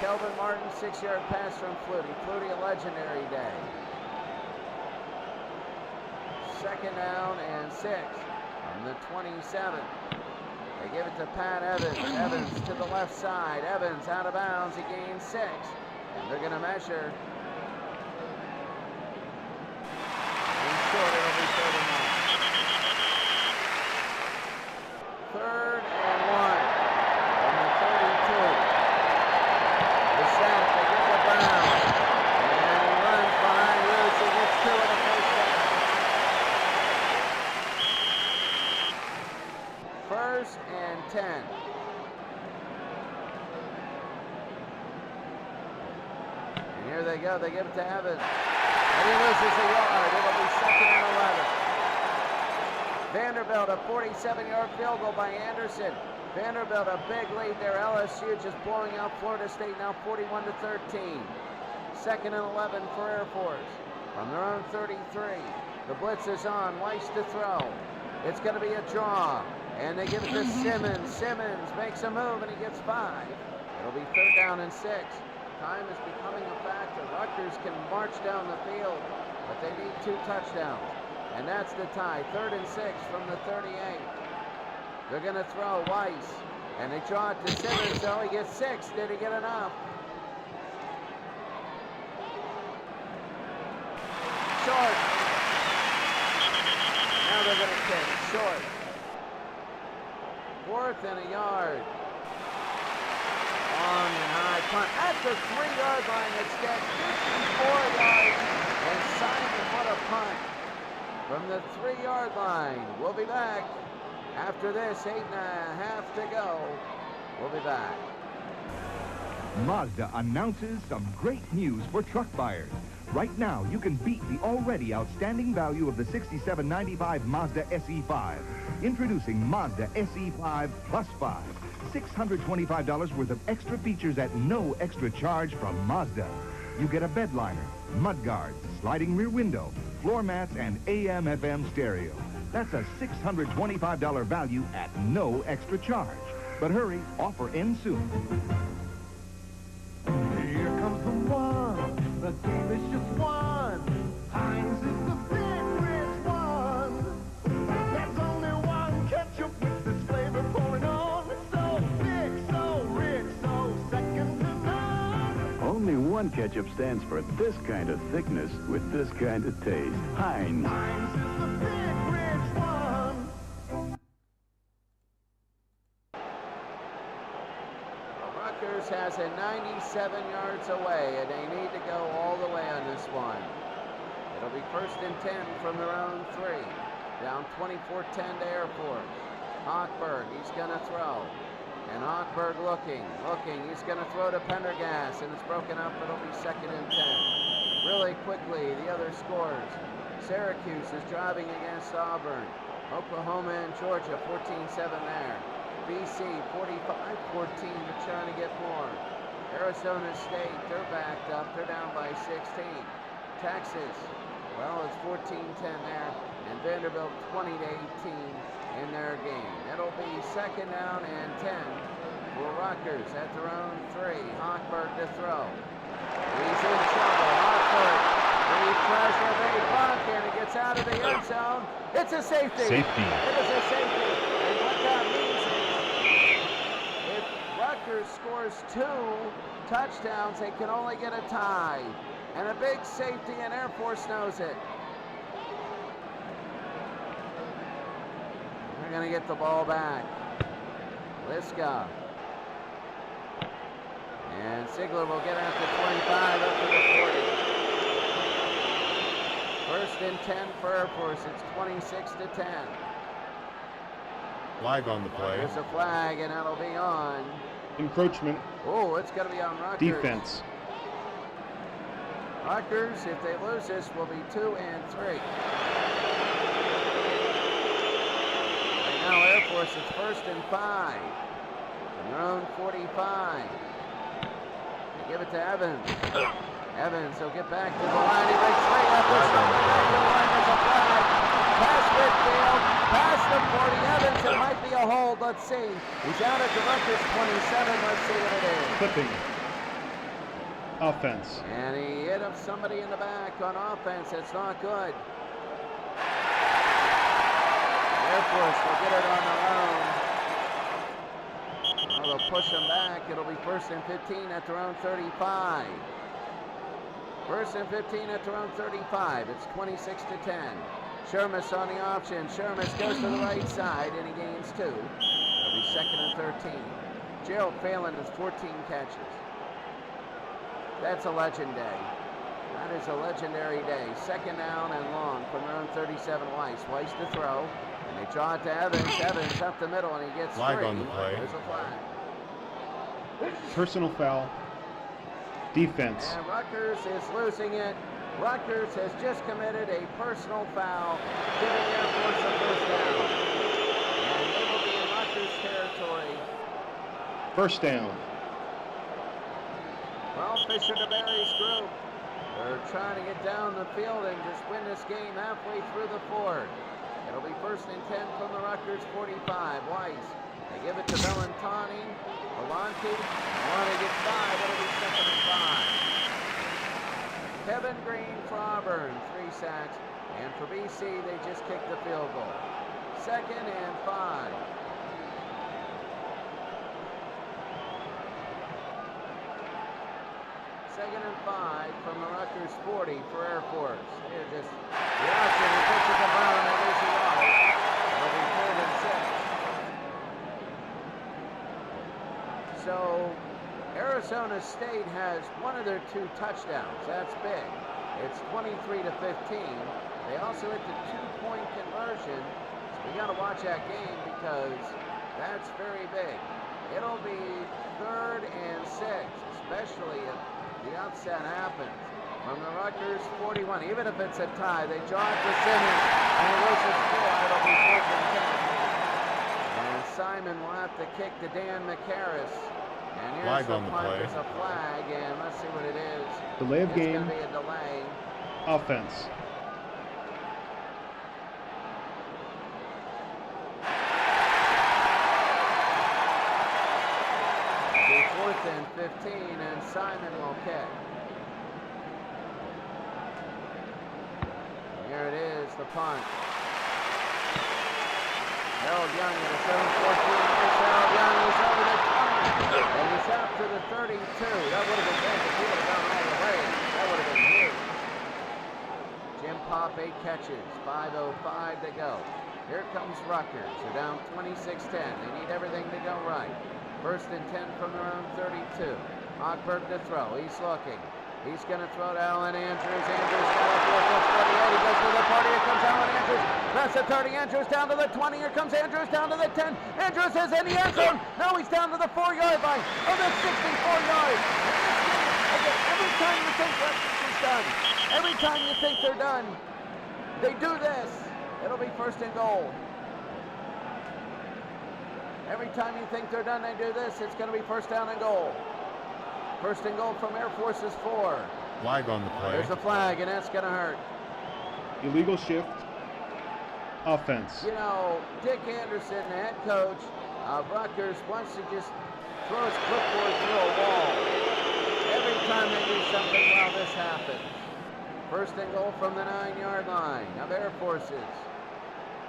Kelvin Martin, 6-yard pass from Flutie. Flutie, a legendary day. 2nd down and 6 from the 27. They give it to Pat Evans. Evans to the left side. Evans out of bounds. He gains 6. And they're going to measure. It'll be 3rd and 1. 3rd and 1 from the 32. The snap, they get to Brown. And he runs behind Roos. He gets 2 in the 1st down. 1st and 10. And here they go. They give it to Evans. And he loses a yard. It'll be 2nd and 11. Vanderbilt, a 47-yard field goal by Anderson. Vanderbilt, a big lead there. LSU just blowing out Florida State now 41-13. 2nd and 11 for Airforce. From their own 33. The blitz is on. Weiss to throw. It's going to be a draw. And they give it to Simmons. Simmons makes a move and he gets 5. It'll be 3rd down and 6. Time is becoming a factor. Rutgers can march down the field, but they need 2 touchdowns. And that's the tie. 3rd and 6 from the 38. They're going to throw Weiss. And they draw it to Simmons, so he gets 6. Did he get enough? Short. Now they're going to kick. Short. 4th and a yard. Long and high punt at the 3-yard line. It's got 54 yards. And Simon, what a punt from the 3-yard line. We'll be back after this. 8.5 to go. We'll be back. Mazda announces some great news for truck buyers. Right now, you can beat the already outstanding value of the $67.95 Mazda SE5. Introducing Mazda SE5 Plus 5. $625 worth of extra features at no extra charge from Mazda. You get a bed liner, mud guards, sliding rear window, floor mats, and AM/FM stereo. That's a $625 value at no extra charge. But hurry, offer ends soon. Here comes the one, the delicious one. Heinz is the favorite one. There's only one ketchup with this flavor pouring on. So thick, so rich, so second to none. Only one Hahn ketchup stands for this kind of thickness with this kind of taste. Heinz. Heinz is the big rich one. Rutgers has it 97 yards away, and they need to go all the way on this one. It'll be 1st and 10 from their own 3. Down 24-10 to Airforce. Hochberg, he's going to throw. And Hochberg looking. He's going to throw to Pendergast, and it's broken up. It'll be 2nd and 10. Really quickly, the other scores. Syracuse is driving against Auburn. Oklahoma and Georgia, 14-7 there. BC, 45-14, they're trying to get more. Arizona State, they're backed up. They're down by 16. Texas, well, it's 14-10 there. And Vanderbilt, 20-18 in their game. It'll be 2nd down and 10 for Rutgers at their own 3. Hochberg to throw. He's in trouble. Hochberg, the pressure, they buck, and it gets out of the end zone. It's a safety. Safety. It is a safety. And what that means is if Rutgers scores 2 touchdowns, they can only get a tie. And a big safety, and Airforce knows it. They're going to get the ball back. Liska. And Sigler will get out to 25, up to the 40. 1st and 10 for Airforce. It's 26-10. Flag on the play. There's a flag, and that'll be on. Encroachment. Oh, it's going to be on Rutgers. Defense. Rutgers, if they lose this, will be 2 and 3. Right now, Airforce is 1st and 5. From their own 45. They give it to Evans. Evans, he'll get back to the line. He breaks free up this time. The line is a flag. Past Whitfield, past the 40. Evans, it might be a hold. Let's see. He's out at the Rutgers 27. Let's see what it is. Clipping. Offense. And he hit up somebody in the back on offense. It's not good. Airforce will get it on their own. Oh, they'll push them back. It'll be 1st and 15 at their own 35. 1st and 15 at their own 35. It's 26-10. Shermis on the option. Shermis goes to the right side, and he gains 2. It'll be 2nd and 13. Gerald Phelan has 14 catches. That's a legend day. That is a legendary day. 2nd down and long from their own 37. Weiss. Weiss to throw. And they draw it to Evans. Evans up the middle, and he gets flag 3. on the play. There's a flag. Personal foul. Defense. And Rutgers is losing it. Rutgers has just committed a personal foul, giving Airforce a 1st down. And they will be in Rutgers territory. 1st down. Well, Fisher DeBerry's group, they're trying to get down the field and just win this game halfway through the 4th. It'll be 1st and 10 from the Rutgers 45. Weiss, they give it to Bellantoni. Valenti gets 5. It'll be 2nd and 5. Kevin Green for Auburn, 3 sacks. And for BC, they just kicked the field goal. 2nd and 5. Second and 5 from the Rutgers 40 for Airforce. Here just the option. He pitches the ball and they lose the yard. It'll be 3rd and 6. So Arizona State has one of their 2 touchdowns. That's big. It's 23-15. They also hit the 2-point conversion. So we got to watch that game because that's very big. It'll be 3rd and 6, especially if the upset happens. From the Rutgers 41, even if it's a tie, they draw it to Simmons, and he loses 4. It'll be 4th and 10. And Simon will have to kick to Dan McCarris. And here's flag the on the punt. play. There's a flag, and let's see what it is. Delay of game. It's going to be a delay. Offense. It'll be 4th and 15, and Simon will kick. Here it is, the punt. Harold Young at his own 14 yards. Harold Young is over the 20. And he's out to the 32. That would have been bad if he would have gone all the way. That would have been huge. Jim Pop, 8 catches, 5:05 to go. Here comes Rutgers. They're down 26-10. They need everything to go right. 1st and 10 from their own 32. Hochberg to throw. He's looking. He's going to throw to Allen Andrews. Andrews got up here, gets 48. He goes to the 40. Here comes Allen Andrews. That's the 30. Andrews down to the 20. Here comes Andrews down to the 10. Andrews is in the end zone. Now he's down to the 4-yard line. Oh, that's 64 yards. Okay, every time you think Rutgers is done, every time you think they're done, they do this. It'll be 1st and goal. Every time you think they're done, they do this. It's going to be 1st down and goal. 1st and goal from Airforce is 4. Flag on the play. There's a flag, and that's going to hurt. Illegal shift. Offense. You know, Dick Anderson, the head coach of Rutgers, wants to just throw his clipboard through a wall. Every time they do something, well, this happens. 1st and goal from the 9-yard line of Airforce's.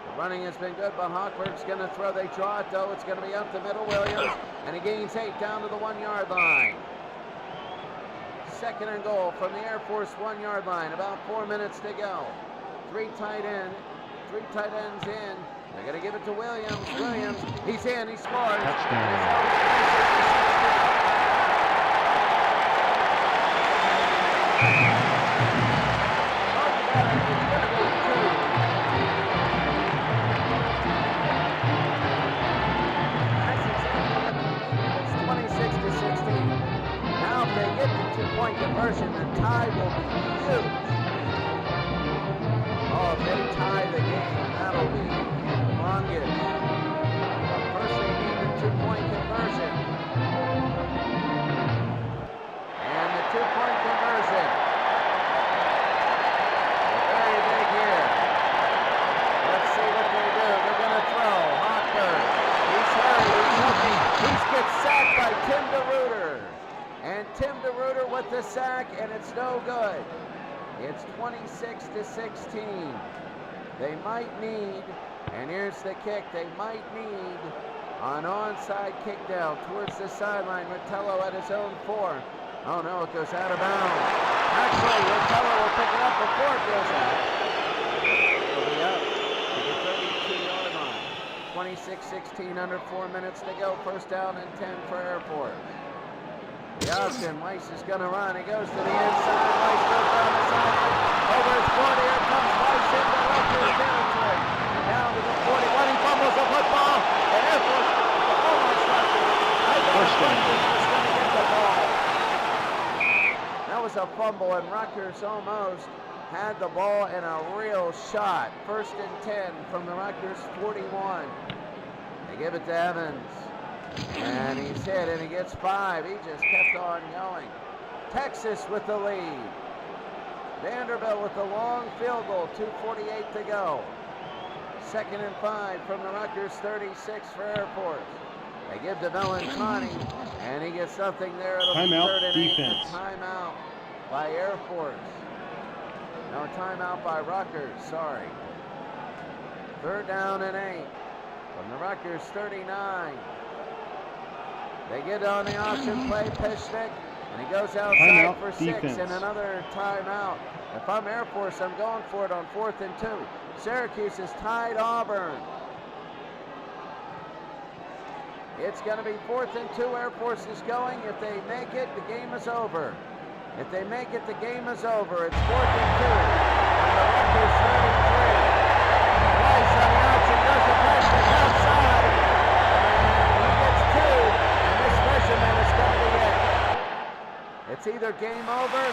The running has been good, but Hochberg's going to throw. They draw it, though. It's going to be up the middle. Williams, and he gains 8 down to the 1-yard line. 2nd and goal from the Airforce 1-yard line. About 4 minutes to go. 3 tight ends in. They're going to give it to Williams. Williams, he's in. He scores. Touchdown. Two-point conversion, the tie will be huge. Oh, if they tie the game, that'll be humongous. First they need the 2-point conversion. And the 2-point conversion. They're very big here. Let's see what they do. They're going to throw. Hochberg. He's hurt. He's looking. He gets sacked by Tim DeRuyter. And Tim DeRuyter with the sack, and it's no good. It's 26-16. They might need, and here's the kick, they might need an onside kick down towards the sideline. Rottello at his own 4. Oh no, it goes out of bounds. Actually, Rottello will pick it up before it goes out. It'll be up to the 32-yard line. 26-16, under 4 minutes to go. 1st down and 10 for Airforce. The Austin, Weiss is going to run. He goes to the inside. Weiss goes down the sideline. Over his 40. Here comes Weiss into Rutgers territory. And down to the 41. He fumbles the football. And Airforce almost Rutgers. I thought Rutgers was going to get the ball. That was a fumble, and Rutgers almost had the ball in a real shot. 1st and 10 from the Rutgers 41. They give it to Evans. And he's hit, and he gets 5. He just kept on going. Texas with the lead. Vanderbilt with the long field goal, 2:48 to go. 2nd and 5 from the Rutgers 36 for Airforce. They give to Valentani, and he gets something there. It'll timeout, be 3rd and 8. defense. Timeout by Airforce. No, timeout by Rutgers, sorry. 3rd down and 8 from the Rutgers 39. They get on the option play, Pishnik, and he goes outside timeout, for 6 defense. and another timeout. If I'm Airforce, I'm going for it on 4th and 2. Syracuse has tied Auburn. It's going to be 4th and 2. Airforce is going. If they make it, the game is over. If they make it, the game is over. It's 4th and 2. And the Rutgers 33. Weiss on the option does the Pishnik outside. And he gets 2. And it's going to be it. It's either game over,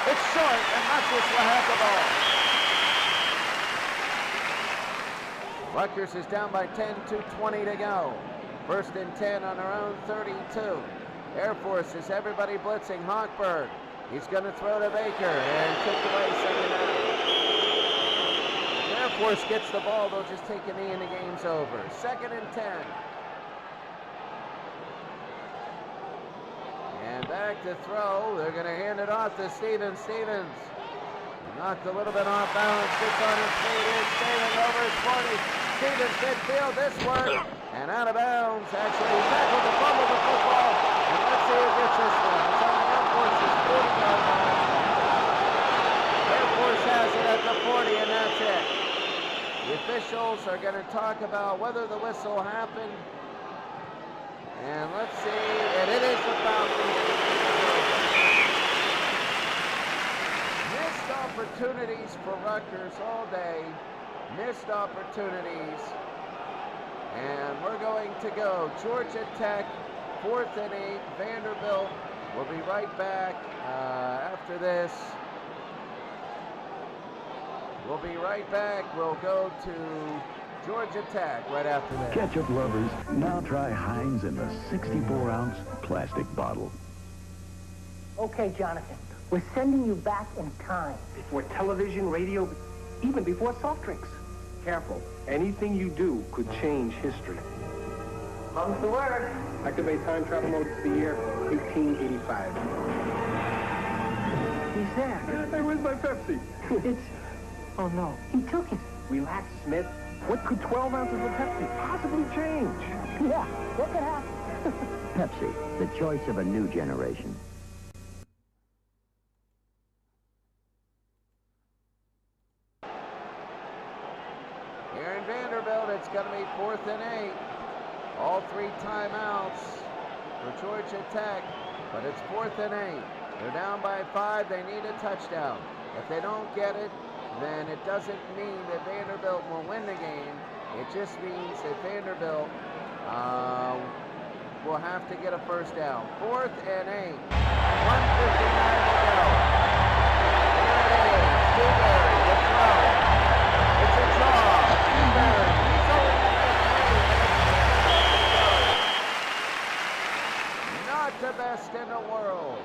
it's short, and Rutgers will have the ball. Rutgers is down by 10, 2:20 to go. 1st and 10 on their own 32. Airforce is everybody blitzing. Hochberg, he's going to throw to Baker, and took away 2nd down. If Airforce gets the ball, they'll just take a knee and the game's over. 2nd and 10. And back to throw. They're going to hand it off to Stevens. Stevens knocked a little bit off balance. Gets on his feet. Here's sailing over his 40. Stevens midfield. This one. And out of bounds. Actually, he tackled the fumble the football. see who gets this one. It's on the Airforce's 40-yard line. Airforce has it at the 40, and that's it. The officials are going to talk about whether the whistle happened. And let's see, and it is the Falcons. Missed opportunities for Rutgers all day. Missed opportunities. And we're going to go Georgia Tech, 4th and 8. Vanderbilt will be right back after this. We'll be right back. We'll go to Georgia Tech right after this. Ketchup lovers, now try Heinz in the 64-ounce plastic bottle. Okay, Jonathan, we're sending you back in time. Before television, radio, even before soft drinks. Careful. Anything you do could change history. Mum's the word. Activate time travel mode to the year 1885. He's there. Hey, where's my Pepsi? It's... Oh, no. He took it. Relax, Smith. What could 12 ounces of Pepsi possibly change? Yeah, what could happen? Pepsi, the choice of a new generation. Here in Vanderbilt, it's going to be 4th and 8. All 3 timeouts for Georgia Tech, but it's 4th and 8. They're down by 5. They need a touchdown. If they don't get it, then it doesn't mean that Vanderbilt will win the game. It just means that Vanderbilt will have to get a first down. 4th and 8. 1:59 to go. Here it is. Dewberry, the throw. It's a draw. Dewberry, he's over the not the best in the world.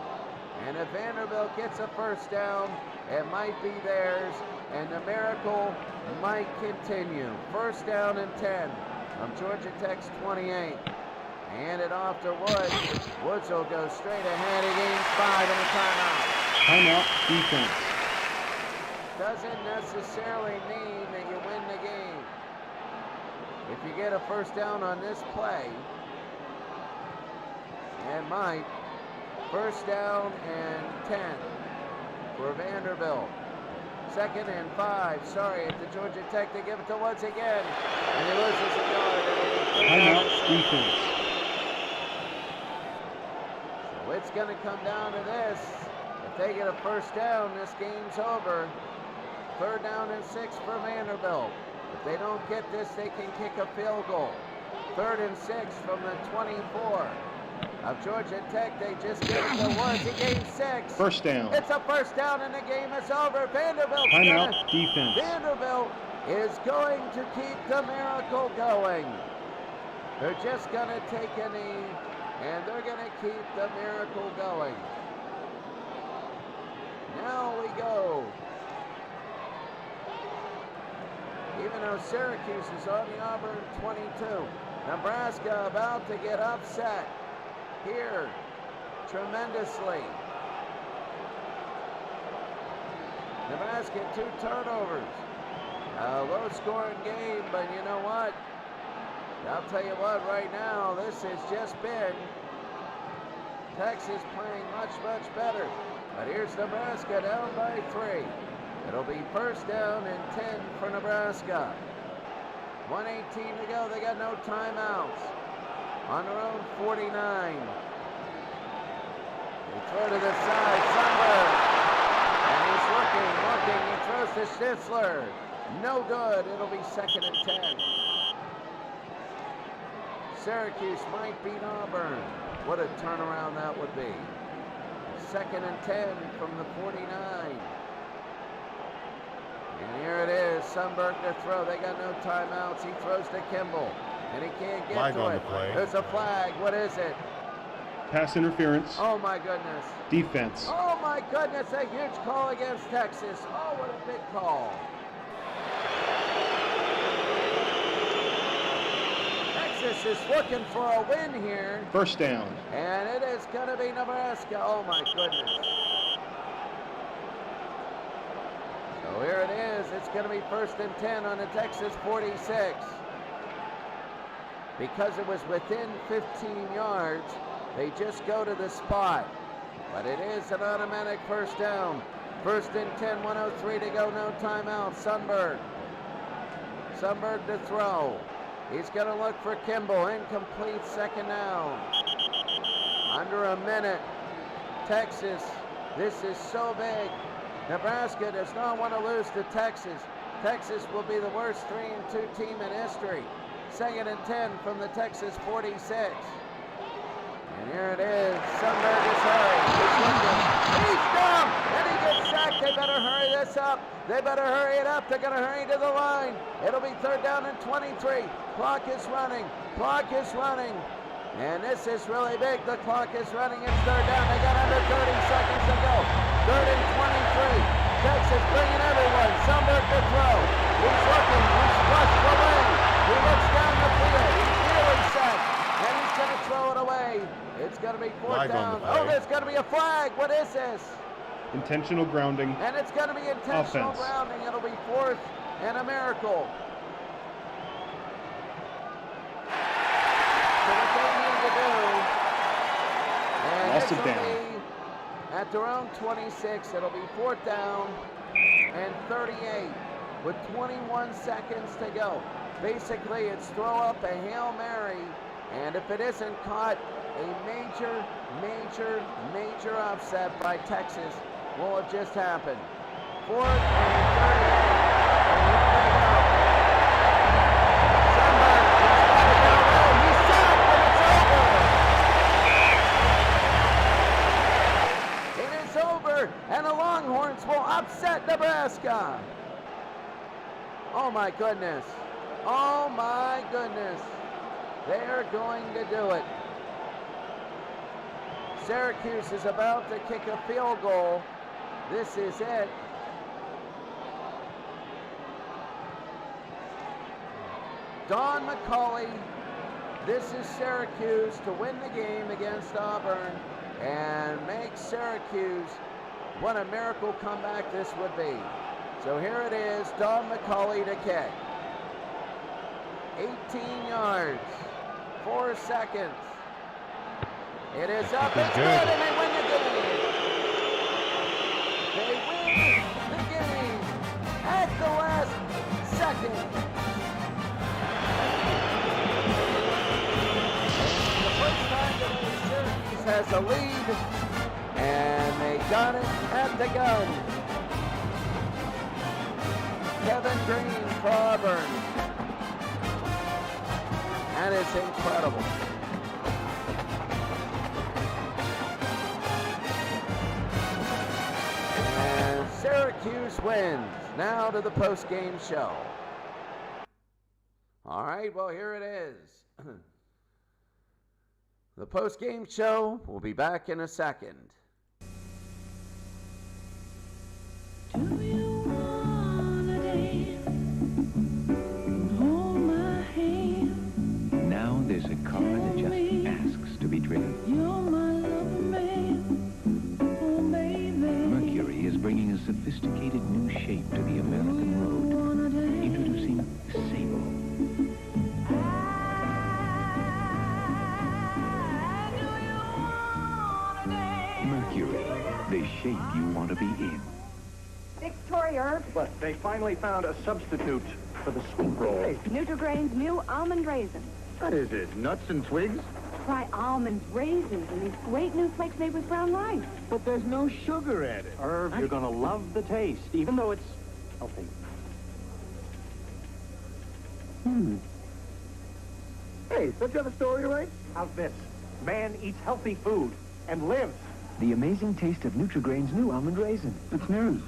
And if Vanderbilt gets a first down, it might be theirs, and the miracle might continue. First down and 10 from Georgia Tech's 28. Hand it off to Woods. Woods will go straight ahead. He gains 5 in a timeout. Timeout, defense. Doesn't necessarily mean that you win the game. If you get a first down on this play, it might. First down and 10 for Vanderbilt. 2nd and 5. Sorry, at the Georgia Tech, they give it to Woods again. And he loses a yard. Timeout, defense. So it's going to come down to this. If they get a first down, this game's over. 3rd down and 6 for Vanderbilt. If they don't get this, they can kick a field goal. 3rd and 6 from the 24. Of Georgia Tech, they just give it to Woods. He gained 6. First down. It's a first down and the game is over. Vanderbilt. Timeout, defense. Vanderbilt is going to keep the miracle going. They're just going to take a knee, and they're going to keep the miracle going. Now we go. Even though Syracuse is on the Auburn 22. Nebraska about to get upset here tremendously. Nebraska 2 turnovers. A low-scoring game, but you know what? I'll tell you what, right now, this has just been Texas playing much, much better. But here's Nebraska down by 3. It'll be first down and 10 for Nebraska. 1:18 to go. They got no timeouts. On their own 49. They throw to the side, Sunberg. And he's looking. He throws to Schnitzler. No good. It'll be 2nd and 10. Syracuse might beat Auburn. What a turnaround that would be. 2nd and 10 from the 49. And here it is. Sunberg to throw. They got no timeouts. He throws to Kimball. And he can't get Flag to on it. the play. There's a flag. What is it? Pass interference. Oh, my goodness. Defense. Oh, my goodness. A huge call against Texas. Oh, what a big call. Texas is looking for a win here. First down. And it is going to be Nebraska. Oh, my goodness. So here it is. It's going to be 1st and 10 on the Texas 46. because it was within 15 yards, they just go to the spot. But it is an automatic first down. First and 10, 1:03 to go, no timeout. Sundberg to throw. He's going to look for Kimball. Incomplete, second down. Under a minute. Texas, this is so big. Nebraska does not want to lose to Texas. Texas will be the worst 3-2 team in history. Second and 10 from the Texas 46. And here it is. Sundberg is hurrying. He's down. And he gets sacked. They better hurry this up. They better hurry it up. They're going to hurry to the line. It'll be third down and 23. Clock is running. And this is really big. The clock is running. It's third down. They got under 30 seconds to go. Third and 23. Texas bringing everyone. Sundberg to throw. He's looking. He's flushed away. He looks down the field. He's really set. And he's going to throw it away. It's going to be fourth down. Oh, there's going to be a flag. What is this? Intentional grounding. And it's going to be intentional grounding. It'll be fourth and a miracle. So what they need to do, and Loss this of will down. be at their own 26. It'll be fourth down and 38 with 21 seconds to go. Basically, it's throw up a Hail Mary, and if it isn't caught, a major upset by Texas will have just happened. Fourth and 38. It is over, and the Longhorns will upset Nebraska. Oh my goodness. Oh my goodness. They're going to do it. Syracuse is about to kick a field goal. This is it. Don McCauley, this is Syracuse to win the game against Auburn and make Syracuse what a miracle comeback this would be. So here it is, Don McCauley to kick. 18 yards, 4 seconds. It is up, it's good, and they win the game. They win the game at the last second. The first time that Syracuse has a lead, and they got it at the gun. Kevin Green for Auburn. That is incredible. And Syracuse wins. Now to the post-game show. All right, well, here it is. The post-game show will be back in a second. Now there's a car that just asks to be driven. You're my lover, man. Oh, baby. Mercury is bringing a sophisticated new shape to the American road. Introducing Sable. Mercury, the shape you want to be in. Victoria. But they finally found a substitute for the sweet roll. Hey. Nutrigrain's new almond raisins. What is it, nuts and twigs? Try almond raisins and these great new flakes made with brown rice. But there's no sugar added. Irv, you're going to love the taste, even though it's healthy. Hey, don't you have a story to write? How's this? Man eats healthy food and lives. The amazing taste of Nutrigrain's new almond raisin. It's news.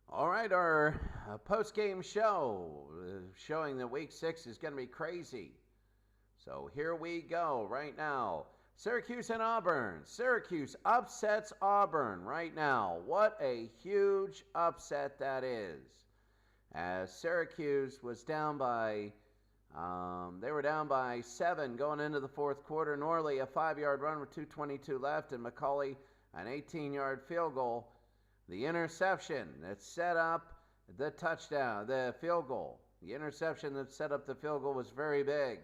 All right, our post-game show showing that Week 6 is going to be crazy. So here we go right now. Syracuse and Auburn. Syracuse upsets Auburn right now. What a huge upset that is. As Syracuse was down by, they were down by 7 going into the fourth quarter. Norley, a 5-yard run with 2:22 left, and McCauley, an 18-yard field goal. The interception that set up the touchdown, the field goal. The interception that set up the field goal was very big.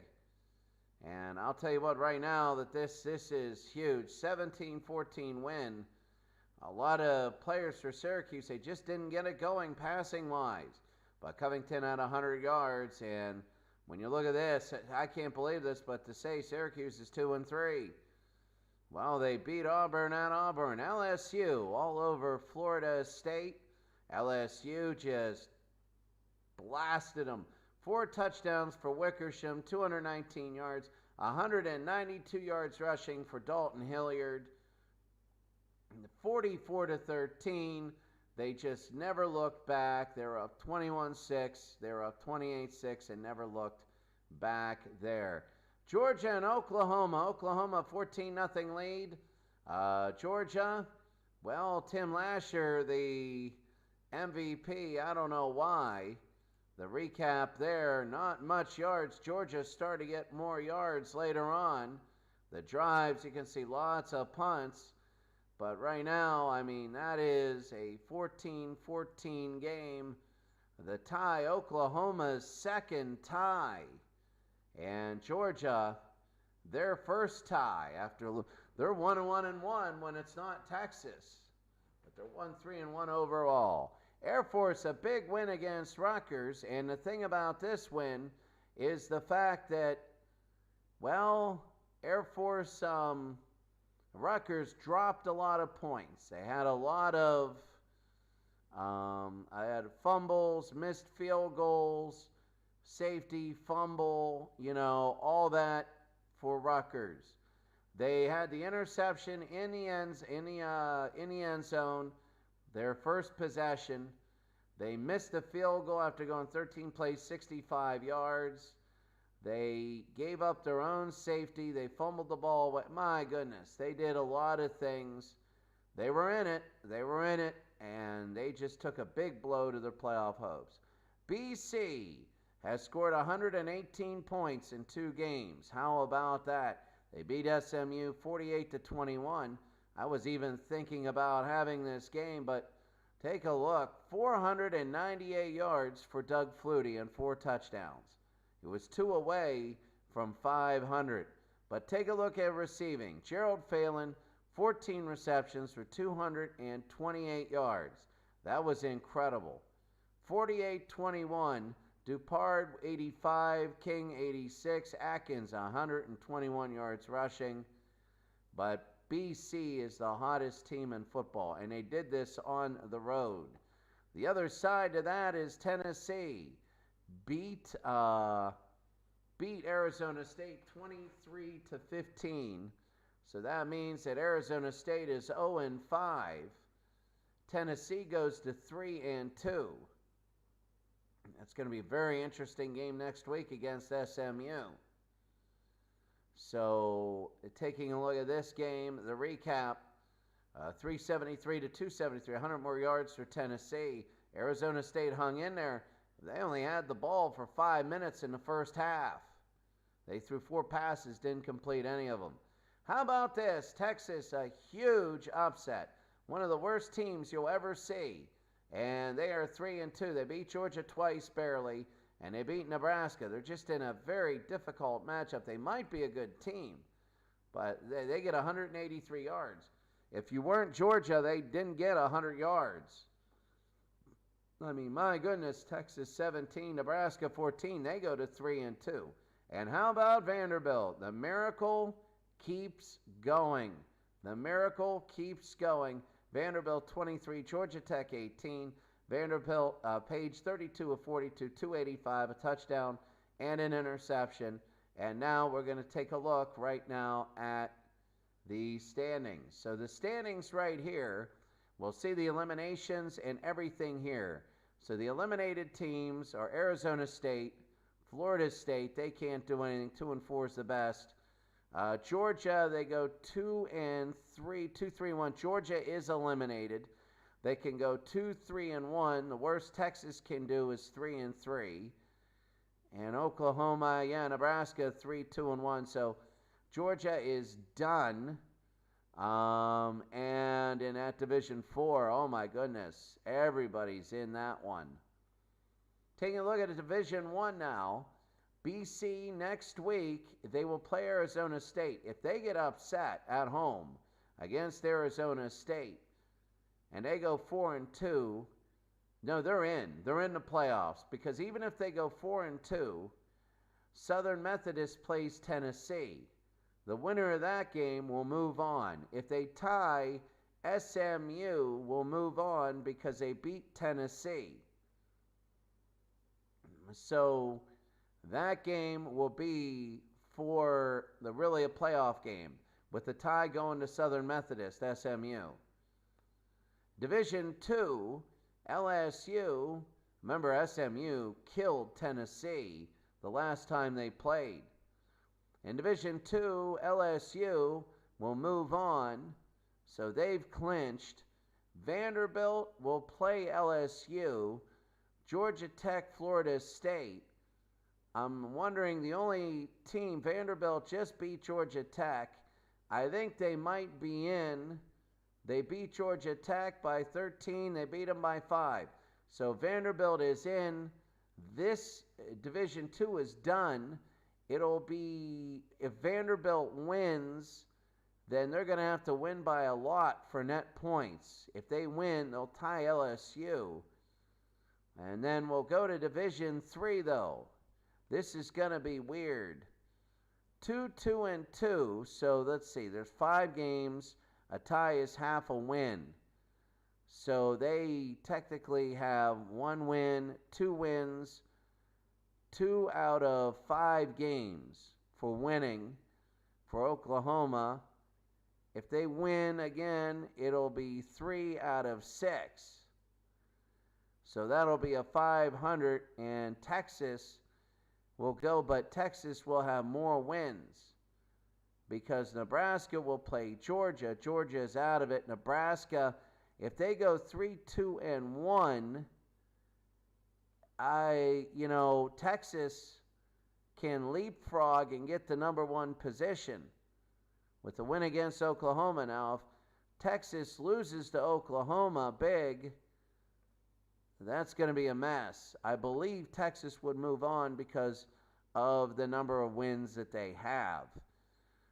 And I'll tell you what right now that this is huge. 17-14 win. A lot of players for Syracuse, they just didn't get it going passing-wise. But Covington had 100 yards, and when you look at this, I can't believe this, but to say Syracuse is 2-3. Well, they beat Auburn at Auburn. LSU all over Florida State. LSU just blasted them. 4 touchdowns for Wickersham, 219 yards, 192 yards rushing for Dalton Hilliard. 44-13. They just never looked back. They were up 21-6. They were up 28-6 and never looked back there. Georgia and Oklahoma. Oklahoma 14-0 lead. Georgia, well, Tim Lasher, the MVP, I don't know why. The recap there, not much yards. Georgia started to get more yards later on. The drives, you can see lots of punts. But right now, I mean, that is a 14-14 game. The tie, Oklahoma's second tie. And Georgia, their first tie after they're 1-1-1 when it's not Texas. But they're 1-3-1 overall. Airforce, a big win against Rutgers. And the thing about this win is the fact that, well, Airforce, Rutgers dropped a lot of points. They had a lot of I had fumbles, missed field goals, safety, fumble, all that for Rutgers. They had the interception in the end zone, their first possession. They missed the field goal after going 13 plays, 65 yards. They gave up their own safety. They fumbled the ball. My goodness, they did a lot of things. They were in it. And they just took a big blow to their playoff hopes. BC has scored 118 points in 2 games. How about that? They beat SMU 48-21. I was even thinking about having this game, but take a look. 498 yards for Doug Flutie and 4 touchdowns. It was 2 away from 500. But take a look at receiving. Gerald Phelan, 14 receptions for 228 yards. That was incredible. 48-21. Dupard, 85. King, 86. Atkins, 121 yards rushing. But BC is the hottest team in football, and they did this on the road. The other side to that is Tennessee. Beat Arizona State 23-15. So that means that Arizona State is 0-5. Tennessee goes to 3-2. That's going to be a very interesting game next week against SMU. So taking a look at this game, the recap, 373-273, 100 more yards for Tennessee. Arizona State hung in there. They only had the ball for 5 minutes in the first half. They threw 4 passes, didn't complete any of them. How about this? Texas, a huge upset. One of the worst teams you'll ever see. And they are 3-2. They beat Georgia twice barely, and they beat Nebraska. They're just in a very difficult matchup. They might be a good team, but they get 183 yards. If you weren't Georgia, they didn't get 100 yards. I mean, my goodness, Texas 17, Nebraska 14. They go to 3-2. And how about Vanderbilt? The miracle keeps going. The miracle keeps going. Vanderbilt 23, Georgia Tech 18. Vanderbilt, page 32 of 42, 285, a touchdown and an interception. And now we're going to take a look right now at the standings. So the standings right here, we'll see the eliminations and everything here. So the eliminated teams are Arizona State, Florida State. They can't do anything. 2-4 is the best. Georgia, they go 2-3, 2-3-1. Georgia is eliminated. They can go 2-3-1. The worst Texas can do is 3-3. And Oklahoma, Nebraska 3-2-1. So Georgia is done. And in that Division 4, oh my goodness, everybody's in that one. Taking a look at Division I now. BC next week, they will play Arizona State. If they get upset at home against Arizona State and they go 4-2, no, they're in. They're in the playoffs, because even if they go 4-2, Southern Methodist plays Tennessee. The winner of that game will move on. If they tie, SMU will move on because they beat Tennessee. So that game will be for really a playoff game, with the tie going to Southern Methodist, SMU. Division II, LSU. Remember, SMU killed Tennessee the last time they played. In Division II, LSU will move on, so they've clinched. Vanderbilt will play LSU. Georgia Tech, Florida State. I'm wondering, the only team, Vanderbilt just beat Georgia Tech. I think they might be in. They beat Georgia Tech by 13. They beat them by 5. So Vanderbilt is in. This Division II is done. It'll be, if Vanderbilt wins, then they're going to have to win by a lot for net points. If they win, they'll tie LSU. And then we'll go to Division III, though. This is going to be weird. 2-2-2. So let's see. There's 5 games. A tie is half a win. So they technically have 1 win, 2 wins, 2 out of 5 games for winning for Oklahoma. If they win again, it'll be 3 out of 6. So that'll be a 500, and Texas will go, but Texas will have more wins because Nebraska will play Georgia. Georgia is out of it. Nebraska, if they go 3-2-1, Texas can leapfrog and get the number 1 position with the win against Oklahoma. Now, if Texas loses to Oklahoma big, that's going to be a mess. I believe Texas would move on because of the number of wins that they have.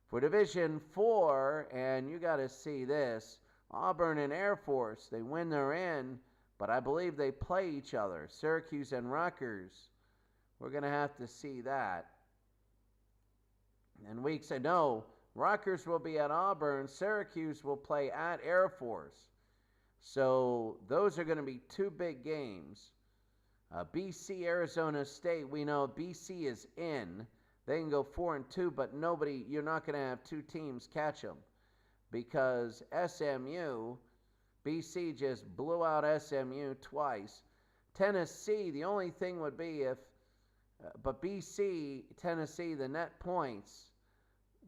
For Division IV, and you got to see this, Auburn and Airforce, they win, they're in, but I believe they play each other. Syracuse and Rutgers, we're going to have to see that. And we say, no, Rutgers will be at Auburn, Syracuse will play at Airforce. So those are going to be 2 big games. BC, Arizona State, we know BC is in. They can go 4-2, but you're not going to have 2 teams catch them because SMU, BC just blew out SMU twice. Tennessee, the only thing would be but BC, Tennessee, the net points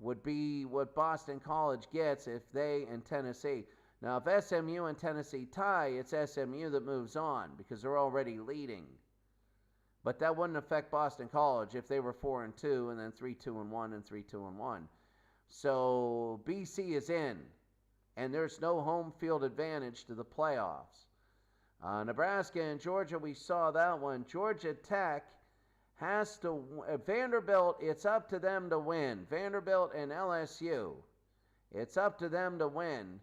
would be what Boston College gets if they and Tennessee. Now, if SMU and Tennessee tie, it's SMU that moves on because they're already leading. But that wouldn't affect Boston College if they were 4-2 and then 3-2-1 and 3-2-1. So BC is in, and there's no home field advantage to the playoffs. Nebraska and Georgia, we saw that one. Georgia Tech has to, Vanderbilt, it's up to them to win. Vanderbilt and LSU, it's up to them to win.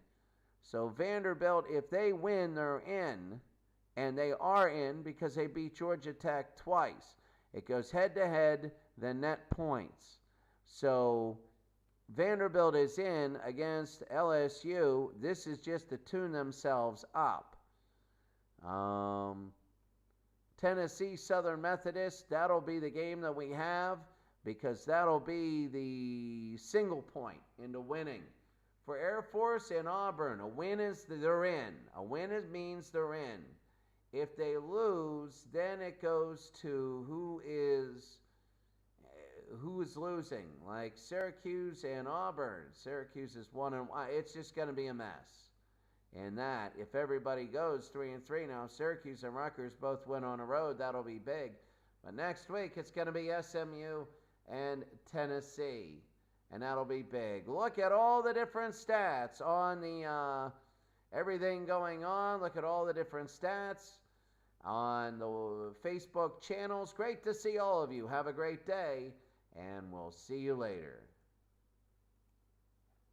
So Vanderbilt, if they win, they're in, and they are in because they beat Georgia Tech twice. It goes head-to-head, then net points. So Vanderbilt is in against LSU. This is just to tune themselves up. Tennessee Southern Methodist, that'll be the game that we have because that'll be the single point into winning. For Airforce and Auburn, a win is they're in. A win means they're in. If they lose, then it goes to who is losing. Like Syracuse and Auburn. Syracuse is 1-1. It's just going to be a mess. And that, if everybody goes 3-3 now, Syracuse and Rutgers both win on the road, that'll be big. But next week, it's going to be SMU and Tennessee. And that'll be big. Look at all the different stats on the everything going on. Look at all the different stats. on the Facebook channels. Great to see all of you. Have a great day, and we'll see you later.